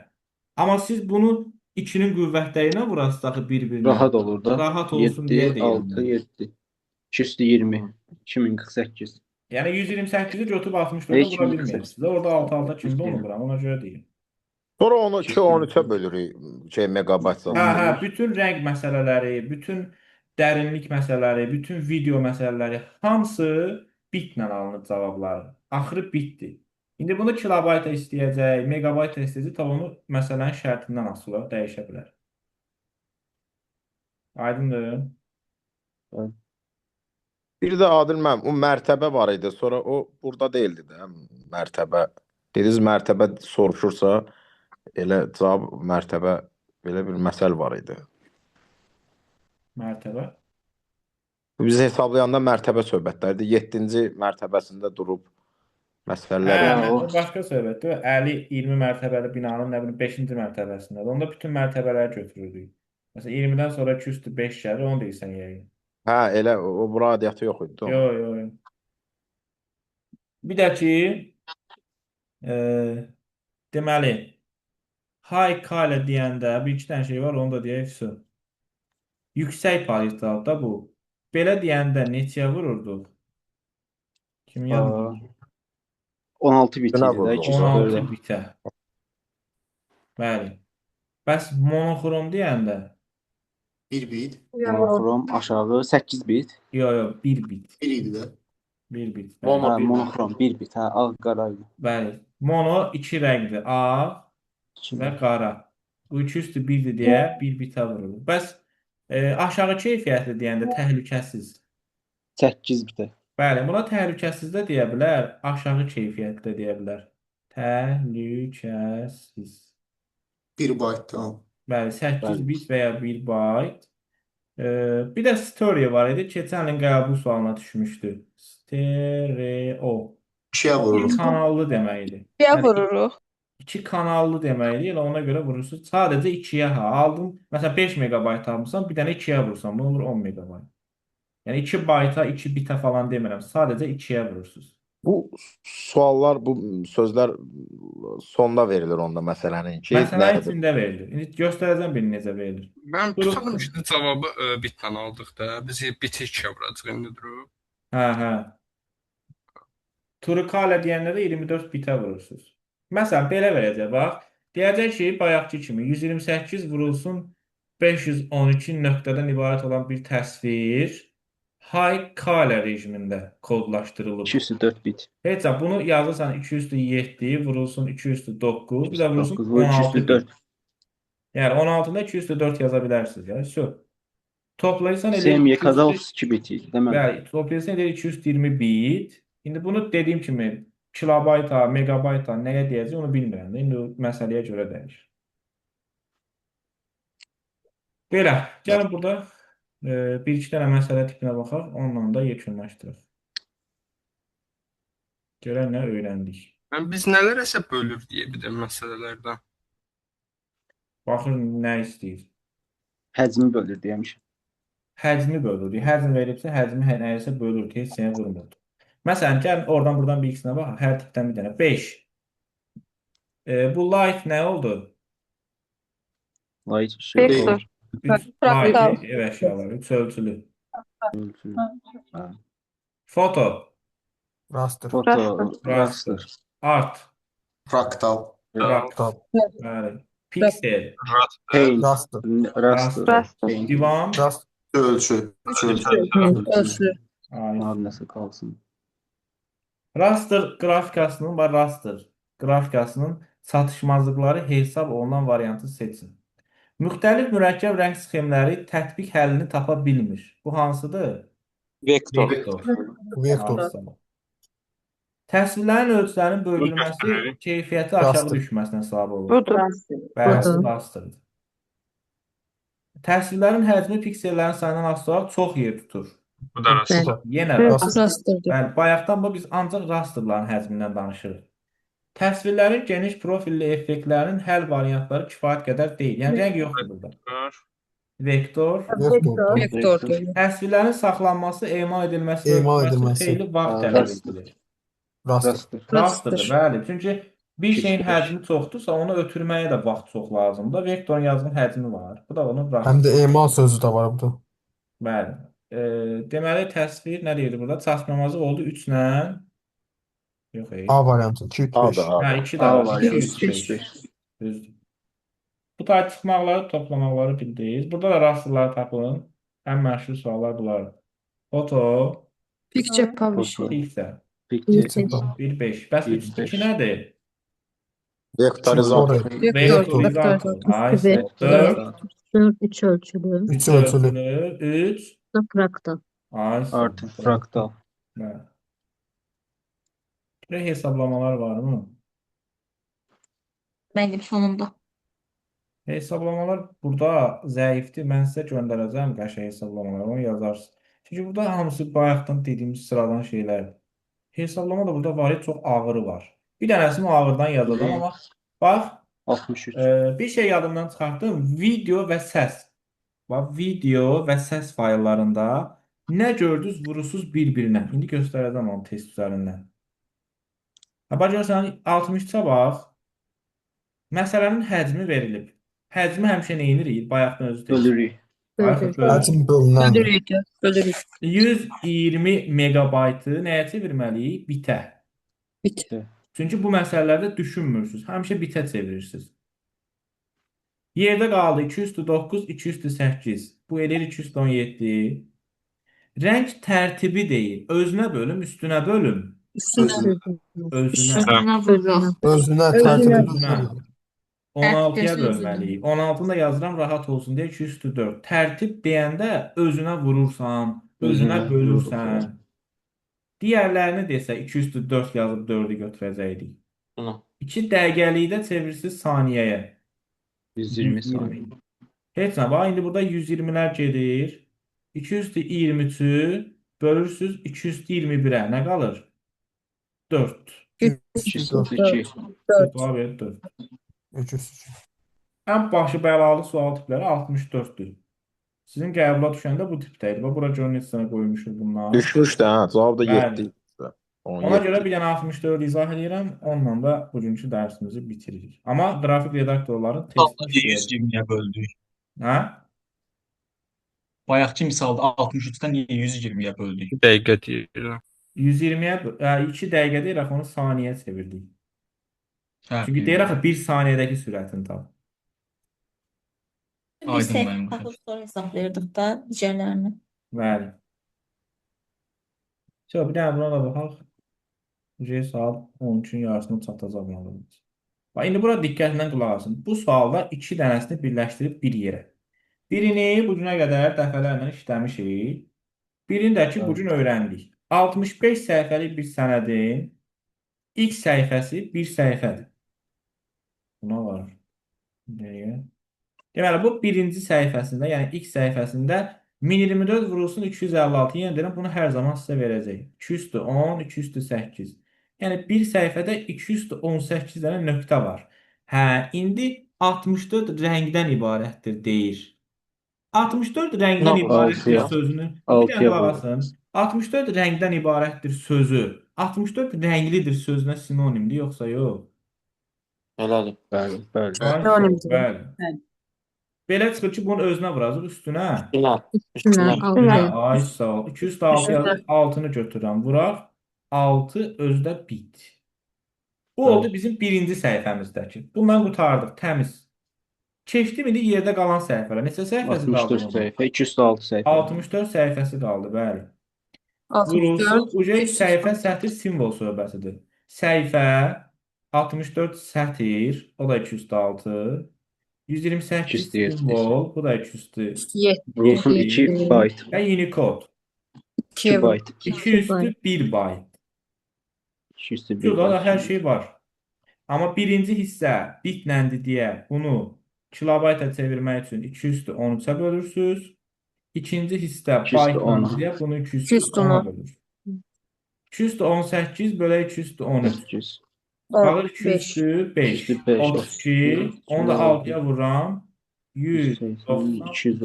Speaker 3: Amma siz bunu 2-nin qüvvətlərinə vurasınız axı bir-birinə.
Speaker 2: Rahat olur da.
Speaker 3: Rahat olsun deyə
Speaker 2: 7,
Speaker 3: deyirəm
Speaker 2: 6,
Speaker 3: mən.
Speaker 2: 7. 2 üstü 20. 2048.
Speaker 3: Yəni 128-i götürüb 64-ə
Speaker 2: Ve
Speaker 3: vura
Speaker 2: 2048.
Speaker 3: bilməyirsiniz. Orada alt-alta kimdə onu vuram, ona görə deyim.
Speaker 9: Sonra onu 2-13-ə bölürük megabayt
Speaker 3: Hə,
Speaker 9: zamanı.
Speaker 3: bütün rəng məsələləri, bütün dərinlik məsələləri, bütün video məsələləri hamısı bitlə alınır cavabları. Axırı bitdi. İndi bunu kilobayta istəyəcək, megabayta istəyəcək, tabii onu məsələnin şərtindən asılı olaraq dəyişə bilər. Aydındır?
Speaker 9: Bir də Adil müəllim, o mərtəbə var idi. Sonra o burada deyildi də mərtəbə. Dediniz mərtəbə soruşursa elə cavab mərtəbə belə bir məsəl var idi.
Speaker 3: Mərtəbə.
Speaker 9: Biz hesablayanda mərtəbə söhbətlərdir. 7-ci mərtəbəsində durub məsələlər
Speaker 3: Hə,
Speaker 2: Hə,
Speaker 3: o
Speaker 2: o-
Speaker 3: başqa söhbətdir. 50-20 mərtəbəli binanın nə bilim 5-ci mərtəbəsindədir. Onda bütün mərtəbələri götürürük. Məsələn 20-dən sonra 2 üstü 5 gəlir, onu deyirsən yəqin.
Speaker 9: Hə, elə o bura adiyyatı yox idi.
Speaker 3: Yo, yo, yo. Bir də ki, deməli, high kale deyəndə bir iki dənə şey var, onu da deyək, su. Yüksək polital da bu. Belə deyəndə neçəyə vururduq? Kim yazdı?
Speaker 2: 16 bit
Speaker 9: Buna
Speaker 2: idi də
Speaker 9: vurdu.
Speaker 3: 16
Speaker 2: 204.
Speaker 3: bitə. Bəli. Bəs monoxrom deyəndə?
Speaker 10: 1 bit.
Speaker 2: Monoxrom aşağı 8 bit.
Speaker 3: Yo, yo, 1 bit.
Speaker 10: 1 idi də.
Speaker 3: 1 bit.
Speaker 1: Mono
Speaker 3: Bəli.
Speaker 2: Hə,
Speaker 1: bir-
Speaker 2: monoxrom 1 bit. Hə, ağ qara idi.
Speaker 3: Bəli. Mono 2 rəngdir. Ağ
Speaker 2: İki
Speaker 3: və
Speaker 2: bit.
Speaker 3: qara. Bu 2 üstü 1-dir deyə 1 bitə vurulur. Bəs aşağı keyfiyyətli deyəndə təhlükəsiz.
Speaker 2: 8 bitə.
Speaker 3: Bəli, buna təhlükəsiz də deyə bilər, aşağı keyfiyyətli də deyə bilər. Təhlükəsiz.
Speaker 10: 1 byte tamam.
Speaker 3: Bəli, 8
Speaker 2: Bəli.
Speaker 3: bit və ya 1 byte. Bir də story var idi. Keçən ilin qəbul sualına düşmüşdü. Stereo.
Speaker 10: 2-yə vururuq.
Speaker 3: İki kanallı deməkdir.
Speaker 4: Niyə
Speaker 3: Yəni
Speaker 4: vururuq?
Speaker 3: 2 kanallı deməkdir. Elə ona görə vurursunuz. Sadəcə 2-yə ha. Aldın, məsələn 5 megabayt almısan, bir dənə 2-yə vursan, bu olur 10 megabayt. Yəni 2 bayta, 2 bitə falan demirəm. Sadəcə 2-yə vurursunuz.
Speaker 9: Bu suallar, bu sözlər sonda verilir onda məsələnin ki,
Speaker 3: Məsələnin
Speaker 9: nədir?
Speaker 3: içində verilir. İndi göstərəcəm bir necə verilir.
Speaker 7: Mən
Speaker 3: Durub-
Speaker 7: tutalım ki, cavabı bitlə aldıq da. Biz biti 2-yə vuracağıq indi durub.
Speaker 3: Hə, hə. Turukale deyəndə də 24 bitə vurursunuz. Məsələn, belə verəcək, bax. Deyəcək ki, bayaqki kimi 128 vurulsun 512 nöqtədən ibarət olan bir təsvir high kale rejimində kodlaşdırılıb.
Speaker 2: 204 bit.
Speaker 3: Heç nə, bunu yazırsan 2 üstü 7 vurulsun 2 üstü 9, bir də vurulsun
Speaker 2: 9 bu
Speaker 3: 16 bit.
Speaker 2: 204.
Speaker 3: Yəni 16-da 2 üstü 4 yaza bilərsiniz. Yəni, şu. Toplayırsan elə
Speaker 2: SMYK-da
Speaker 3: 2 üstü-
Speaker 2: 32 bit idi, deməli.
Speaker 3: Bəli, toplayırsan elə 220 bit. İndi bunu dediyim kimi kilobayta, megabayta nəyə deyəcək onu bilmirəm də. İndi o məsələyə görə dəyişir. Belə, gəlin burada bir-iki dənə məsələ tipinə baxaq, onunla da yekunlaşdıraq. Görək nə öyrəndik.
Speaker 7: Biz nələrəsə bölür deyə bir də məsələlərdən.
Speaker 3: Baxır nə istəyir.
Speaker 2: Həcmi bölür demişəm.
Speaker 3: Həcmi bölür. Həcm veribsə, həcmi nəyəsə bölür ki, heç nəyə vurmur. Məsələn, gəlin oradan buradan bir ikisinə bax. Hər tipdən bir dənə. 5. Bu light nə oldu?
Speaker 2: Light şey
Speaker 4: Vektor.
Speaker 3: 3
Speaker 4: Fraktal.
Speaker 3: light ev əşyaları, 3 ölçülü.
Speaker 2: ölçülü.
Speaker 3: Foto,
Speaker 11: Raster.
Speaker 2: Foto,
Speaker 3: raster,
Speaker 2: raster,
Speaker 3: art,
Speaker 10: Fraktal.
Speaker 3: fraktal, bəli. Piksel,
Speaker 2: paint,
Speaker 11: Raster.
Speaker 2: raster,
Speaker 4: Raster.
Speaker 2: paint.
Speaker 3: divan,
Speaker 11: Raster.
Speaker 10: Ölçü.
Speaker 8: Ölçülü.
Speaker 3: ay.
Speaker 2: Adresi kalsın.
Speaker 3: Raster qrafikasının və raster qrafikasının çatışmazlıqları hesab olunan variantı seçin. Müxtəlif mürəkkəb rəng sxemləri tətbiq həllini tapa bilmir. Bu hansıdır?
Speaker 2: Vektor.
Speaker 3: Vektor.
Speaker 11: Vektor.
Speaker 3: Hansıdır? Təsvirlərin ölçülərinin bölünməsi keyfiyyəti aşağı
Speaker 11: Raster.
Speaker 3: düşməsinə səbəb olur.
Speaker 4: Budur.
Speaker 3: Bəli,
Speaker 8: Budur.
Speaker 3: rasterdir. Təsvirlərin həcmi piksellərin sayından asılı olaraq çox yer tutur.
Speaker 7: Bu da raster.
Speaker 3: Yenə
Speaker 4: Bəli.
Speaker 3: raster.
Speaker 8: Rasterdir.
Speaker 3: Bəli, bayaqdan bu biz ancaq rasterların həcmindən danışırıq. Təsvirlərin geniş profilli effektlərinin həll variantları kifayət qədər deyil. Yəni rəng yoxdur burada. Vektor.
Speaker 11: Vektor.
Speaker 8: Vektordur.
Speaker 3: Təsvirlərin saxlanması, emal edilməsi və
Speaker 11: Emal
Speaker 3: ölçülməsi
Speaker 11: edilməsi.
Speaker 3: xeyli vaxt
Speaker 2: Ha,
Speaker 3: tələb
Speaker 2: raster.
Speaker 3: edilir.
Speaker 11: Raster.
Speaker 2: Raster.
Speaker 3: Rasterdır, bəli. Çünki bir şeyin
Speaker 2: Keşke.
Speaker 3: həcmi çoxdursa, onu ötürməyə də vaxt çox lazımdır. Vektorun yazılmış həcmi var. Bu da onun
Speaker 11: Həm
Speaker 3: raster.
Speaker 11: də emal sözü də var burada.
Speaker 3: Bəli. Deməli təsvir nə deyirdi burada? Çatışmamazlıq oldu 3 ilə. Yox,
Speaker 11: A variantı. 2, 3, 5.
Speaker 9: A'dır,
Speaker 3: Hə,
Speaker 9: A'dır.
Speaker 3: 2 də
Speaker 2: A
Speaker 3: var.
Speaker 2: var.
Speaker 3: 2,
Speaker 2: 2,
Speaker 3: 3,
Speaker 2: 3,
Speaker 3: 5.
Speaker 2: 5.
Speaker 3: Düzdür. Bu tayı çıxmaqları, toplamaqları bildiniz. Burada da rasterları tapın. Ən məşhur suallar bunlar. Foto,
Speaker 8: Picture publishing.
Speaker 3: pixel,
Speaker 2: Picture.
Speaker 3: 1, 5. Bəs 3,
Speaker 2: 1, 5.
Speaker 3: 2 nədir?
Speaker 9: Vektorizator.
Speaker 3: Vektorizator. Ay,
Speaker 8: Vektor.
Speaker 3: 4,
Speaker 8: 3 ölçülü.
Speaker 3: 3
Speaker 11: Üç ölçülü.
Speaker 3: ölçülü, 3.
Speaker 8: Fraktal.
Speaker 3: Ay,
Speaker 2: Artı fraktal.
Speaker 3: Bəli. Buraya hesablamalar varmı?
Speaker 5: Mənim sonunda.
Speaker 3: Hesablamalar burada zəifdir. Mən sizə göndərəcəm qəşəng hesablamaları. Onu yazarsınız. Çünki burada hamısı bayaqdan dediyimiz sıradan şeylərdir. Hesablama da burada var, çox ağırı var. Bir dənəsini ağırdan yazacağam, amma bax,
Speaker 2: 63.
Speaker 3: bir şey yadımdan çıxartdım. Video və səs. Bax, video və səs fayllarında nə gördünüz vurusuz bir-birinə. İndi göstərəcəm onu test üzərindən. Bax, görürsən, 63-ə bax. Məsələnin həcmi verilib. Həcmi həmişə nə edirik? Bayaqdan özü test.
Speaker 2: Bölürük.
Speaker 3: Bayaq
Speaker 11: Həcm bölünəndir.
Speaker 8: Bölürük.
Speaker 3: 120 megabaytı nəyə çevirməliyik? Bitə.
Speaker 8: Bit.
Speaker 3: Çünki bu məsələlərdə düşünmürsünüz. Həmişə bitə çevirirsiniz. Yerdə qaldı 209, 208. Bu eləyir 217. Rəng tərtibi deyil. Özünə bölüm, üstünə bölüm. Özünə.
Speaker 5: Üstünə vururuq.
Speaker 11: Özünə
Speaker 3: Özünə.
Speaker 11: tərtib
Speaker 3: 16-ya
Speaker 5: Tərtib
Speaker 3: bölməliyik. 16-nı da yazıram rahat olsun deyə 204. Tərtib deyəndə özünə vurursan, özünə
Speaker 2: Özünə
Speaker 3: bölürsən.
Speaker 2: vurursan.
Speaker 3: Digərlərini desə 204 yazıb 4-ü götürəcəkdik.
Speaker 1: Bunu.
Speaker 3: 2 dəqiqəlikdə çevirirsiniz saniyəyə.
Speaker 2: 120 saniye.
Speaker 3: Heç nə, bax indi burada 120-lər gedir. 223-ü bölürsüz 221-ə. Nə qalır? 4.
Speaker 2: 202.
Speaker 3: 4.
Speaker 11: 303.
Speaker 3: Ən başı bəlalı sual tipləri 64-dür. Sizin qəbula düşəndə bu tipdəydi. Bax, bura görün neçə sənə qoymuşuq bunlar.
Speaker 9: Düşmüş də, hə, cavab da
Speaker 3: Bəli.
Speaker 9: 7.
Speaker 3: Ona görə bir dənə 64 izah edirəm. Onunla da bugünkü dərsimizi bitiririk. Amma qrafik redaktorların testini işləyəcək.
Speaker 12: 120-yə böldük.
Speaker 3: Hə?
Speaker 12: Bayaqki misalda 63-dən niyə 120-yə böldük?
Speaker 7: Dəqiqə deyirəm.
Speaker 3: 120-yə 2 dəqiqə deyir, axı onu saniyəyə çevirdik.
Speaker 12: Hə,
Speaker 3: Çünki deyir axı 1 saniyədəki sürətini tap.
Speaker 5: Biz
Speaker 12: Aydın
Speaker 5: tek
Speaker 12: mənim
Speaker 5: tapıb sonra hesablayırdıq da digərlərini.
Speaker 3: Bəli. Bir dənə buna da baxaq. Saat 13-ün yarısını çatacaq yalnız. Bax, indi bura diqqətlə qulaq asın. Bu sualda 2 dənəsini birləşdirib bir yerə. Birini bu günə qədər dəfələrlə işləmişik. Birini də ki, bu gün öyrəndik. 65 səhifəlik bir sənədin ilk səhifəsi bir səhifədir. Buna var. Nereye? Deməli, bu birinci səhifəsində, yəni ilk səhifəsində 1024 vurulsun 256. Yəni deyirəm, bunu hər zaman sizə verəcək. 210, 208. Yəni bir səhifədə 218 dənə nöqtə var. Hə, indi 64 rəngdən ibarətdir deyir. 64 rəngdən ibarətdir
Speaker 2: Altıya.
Speaker 3: sözünü. Bir dənə
Speaker 2: Altıya
Speaker 3: qulaq
Speaker 2: vurdu.
Speaker 3: asın. 64 rəngdən ibarətdir sözü. 64 rənglidir sözünə sinonimdir, yoxsa yox?
Speaker 1: Elədir.
Speaker 2: Bəli, bəli.
Speaker 3: Ay,
Speaker 8: Sinonimdir.
Speaker 3: bəli.
Speaker 6: Bəli.
Speaker 3: Belə çıxır ki, bunun özünə vuracaq üstünə.
Speaker 1: Üstünə.
Speaker 8: Üstünə,
Speaker 3: Üstünə.
Speaker 8: altı.
Speaker 3: Ay, sağ ol. 206 yazıb 6-nı götürürəm. Vuraq. 6 özdə bit. Bu oldu bizim birinci səhifəmizdəki. Bundan qurtardıq. Təmiz. Keçdim indi yerdə qalan səhifələr. Neçə səhifəsi qaldı
Speaker 2: 64
Speaker 3: bunun?
Speaker 2: səhifə, 206 səhifə.
Speaker 3: 64 səhifəsi qaldı, bəli.
Speaker 8: 64,
Speaker 3: Vurulsun. Uca
Speaker 8: 200.
Speaker 3: səhifə sətr simvol söhbətidir. Səhifə 64 sətr, o da 206. 128
Speaker 2: 207.
Speaker 3: simvol, bu da 207.
Speaker 8: 7.
Speaker 2: Vurulsun 2 byte.
Speaker 3: Və Unicode.
Speaker 2: 2 byte.
Speaker 3: 2 üstü 1 byte.
Speaker 2: 201
Speaker 3: Burada da hər
Speaker 2: byte.
Speaker 3: şey var. Amma birinci hissə bitləndir deyə bunu kilobayta çevirmək üçün 2 üstü 13-ə bölürsünüz. İkinci hissə
Speaker 2: 2 üstü
Speaker 3: baytlandır
Speaker 2: 10-a.
Speaker 3: deyə bunu 2
Speaker 8: 2
Speaker 3: üstü
Speaker 8: üstü
Speaker 3: 10-a
Speaker 8: 10-a.
Speaker 3: bölürsünüz. 2 üstü 18 bölə 2 üstü 13.
Speaker 2: 8.
Speaker 3: Qalır 2
Speaker 8: 5.
Speaker 3: üstü 5.
Speaker 2: 2 üstü 5,
Speaker 3: 32. Onu da 6-ya vururam.
Speaker 2: 180, 200,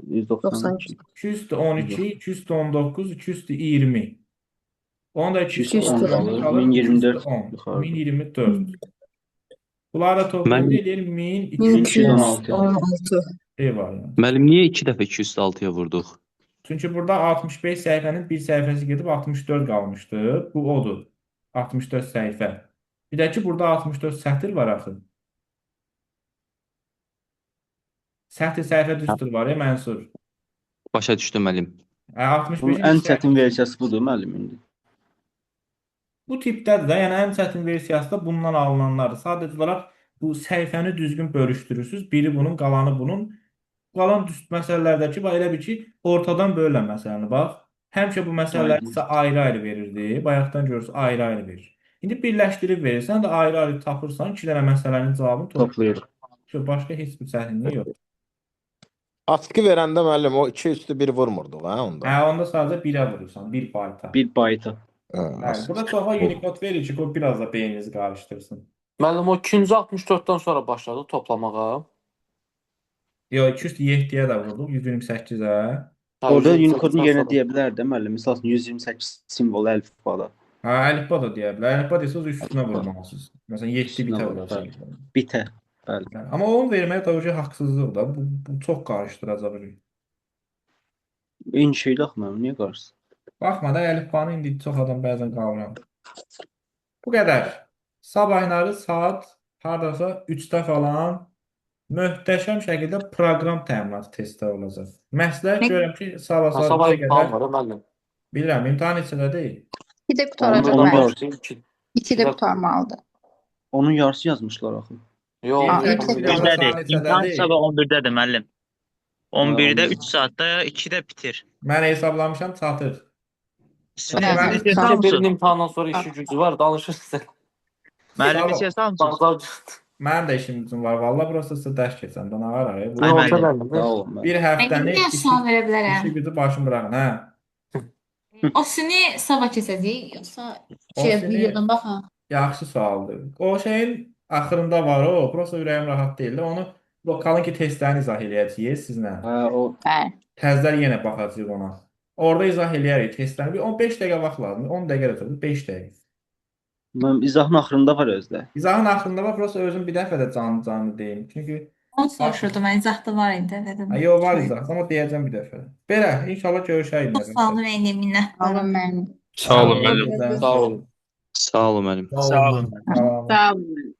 Speaker 2: 192.
Speaker 3: 2 üstü 12, 2 üstü 19, 2 üstü 20. Onu da 2 üstü
Speaker 2: 210
Speaker 3: 10
Speaker 2: qalır.
Speaker 3: qalır.
Speaker 2: 1024
Speaker 3: 2 üstü 10.
Speaker 2: yuxarıda.
Speaker 3: 1024. Bunları da toplayıb edir
Speaker 2: 1216.
Speaker 8: 1216.
Speaker 3: şey var yəni.
Speaker 13: Müəllim, niyə 2 dəfə 206-ya vurduq?
Speaker 3: Çünki burada 65 səhifənin bir səhifəsi gedib 64 qalmışdı. Bu odur. 64 səhifə. Bir də ki, burada 64 sətr var axı. Sətr səhifə düstur var ya, mənsur.
Speaker 13: Başa düşdüm müəllim.
Speaker 2: Bunun
Speaker 3: 65-in
Speaker 2: ən
Speaker 3: bir səhifə-
Speaker 2: çətin versiyası budur müəllim indi.
Speaker 3: Bu tipdədir də, yəni ən çətin versiyası da bundan alınanlardır. Sadəcə olaraq bu səhifəni düzgün bölüşdürürsüz. Biri bunun, qalanı bunun. Qalan düst məsələlərdəki bax elə bir ki, ortadan bölünən məsələni bax. Həmişə bu məsələləri sizə ayrı-ayrı verirdi. Bayaqdan görürsüz ayrı-ayrı verir. İndi birləşdirib verirsən də ayrı-ayrı tapırsan, 2 dənə məsələnin cavabını
Speaker 2: Toplayırıq.
Speaker 3: Başqa heç bir çətinlik yox.
Speaker 9: Atkı verəndə müəllim o 2 üstü 1 vurmurduq ha onda.
Speaker 3: Hə, onda sadəcə 1-ə vurursan, 1 bayta.
Speaker 2: 1 byte.
Speaker 3: Bəli, burada çoxu Unicode verir ki, o biraz da beyninizi qarışdırsın.
Speaker 1: Müəllim o 2-ci 64-dən sonra başladı toplamağa.
Speaker 3: Yox, 207-yə də vurduq, 128-ə.
Speaker 2: Orada
Speaker 1: 128-dən
Speaker 2: Unicode-un yerinə
Speaker 1: sonra.
Speaker 2: deyə bilər də müəllim. Məsəl üçün 128 simvol əlifbada.
Speaker 3: Hə, əlifba da deyə bilər. Əlifba desəz üstünə vurmalısınız. Məsələn, 7
Speaker 2: Üstünə
Speaker 3: bitə
Speaker 2: vur,
Speaker 3: vuracaqsınız.
Speaker 2: Bitə. Bəli.
Speaker 3: Yəni, amma onu vermək təbii ki, haqsızlıq da. Bu çox qarışdıracaq bir.
Speaker 2: Eyni şeydir axı müəllim, niyə qarşısın?
Speaker 3: Baxma da əlifbanı indi çox adam bəzən qavramır. Bu qədər. Sabahları saat hardasa 3-də falan möhtəşəm şəkildə proqram təminatı testləri olacaq. Məsləhət görürəm ki, sabah saat
Speaker 1: Sabah
Speaker 3: 3-ə
Speaker 1: imtahan
Speaker 3: qədər.
Speaker 1: var müəllim.
Speaker 3: Bilirəm, imtahan neçədə deyil.
Speaker 5: 2-də
Speaker 1: Onun
Speaker 5: qutaracaq
Speaker 2: Onun
Speaker 5: bəli.
Speaker 2: yarısı.
Speaker 5: 2-də qutarmalıdır.
Speaker 2: Onun yarısı yazmışlar axı.
Speaker 1: Yox,
Speaker 3: Aa,
Speaker 1: yox,
Speaker 3: ilk
Speaker 1: yox.
Speaker 3: saat
Speaker 12: Birdədir.
Speaker 3: neçədə
Speaker 12: İmtahan
Speaker 3: deyil.
Speaker 12: sabah 11-dədir müəllim. 11-də
Speaker 2: Ha,
Speaker 12: 3 saatda 2-də bitir.
Speaker 3: Mən hesablamışam çatır.
Speaker 12: Müəllim,
Speaker 3: Ben-
Speaker 12: neçə
Speaker 1: Bəlkə birinin
Speaker 12: hamısın?
Speaker 1: imtahandan sonra işi gücü var, danışırsın.
Speaker 12: Müəllim,
Speaker 3: Sabah-
Speaker 12: neçə hamısın?
Speaker 1: Bazar
Speaker 3: Mənim də işim üçün var. Valla burası sizə dərs keçən. Bana var araya.
Speaker 12: Ay,
Speaker 1: Yox,
Speaker 12: müəllim.
Speaker 1: müəllim.
Speaker 2: Sağ olun. müəllim.
Speaker 3: Bir
Speaker 5: Mən
Speaker 3: həftəni
Speaker 5: bir sual verə bilərəm.
Speaker 3: işi gücü başım bırakın. Hə.
Speaker 5: O sini sabah keçəcəyik, yoxsa
Speaker 3: O
Speaker 5: şey
Speaker 3: sini-
Speaker 5: videodan baxın.
Speaker 3: Yaxşı sualdır. O şeyin axırında var o. Prosta ürəyim rahat deyil. də. Onu kalın ki testlərini izah eləyəcəyik sizlə.
Speaker 2: Hə, o
Speaker 5: Bəli.
Speaker 3: Təzələr yenə baxacağıq ona. Orada izah eləyərik testləri. Bir 15 dəqiqə vaxt lazımdır. 10 dəqiqə də tutur. 5 dəqiqə.
Speaker 2: mənim izahın axırında var özdə.
Speaker 3: İzahın axırında var. Prosta özüm bir dəfə də canlı deyim. Çünki
Speaker 5: Onu soruşurdum, mən izahda var idi. Dedim.
Speaker 3: yo var izah, amma deyəcəm bir dəfə. Belə, inşallah görüşərik.
Speaker 5: Çox sağ olun, mənim minnətdaram.
Speaker 6: Alın mənim.
Speaker 7: Sağ olun müəllim.
Speaker 1: Sağ olun.
Speaker 13: Sağ olun müəllim.
Speaker 11: Sağ olun.
Speaker 3: Sağ olun.
Speaker 6: Sağ olun.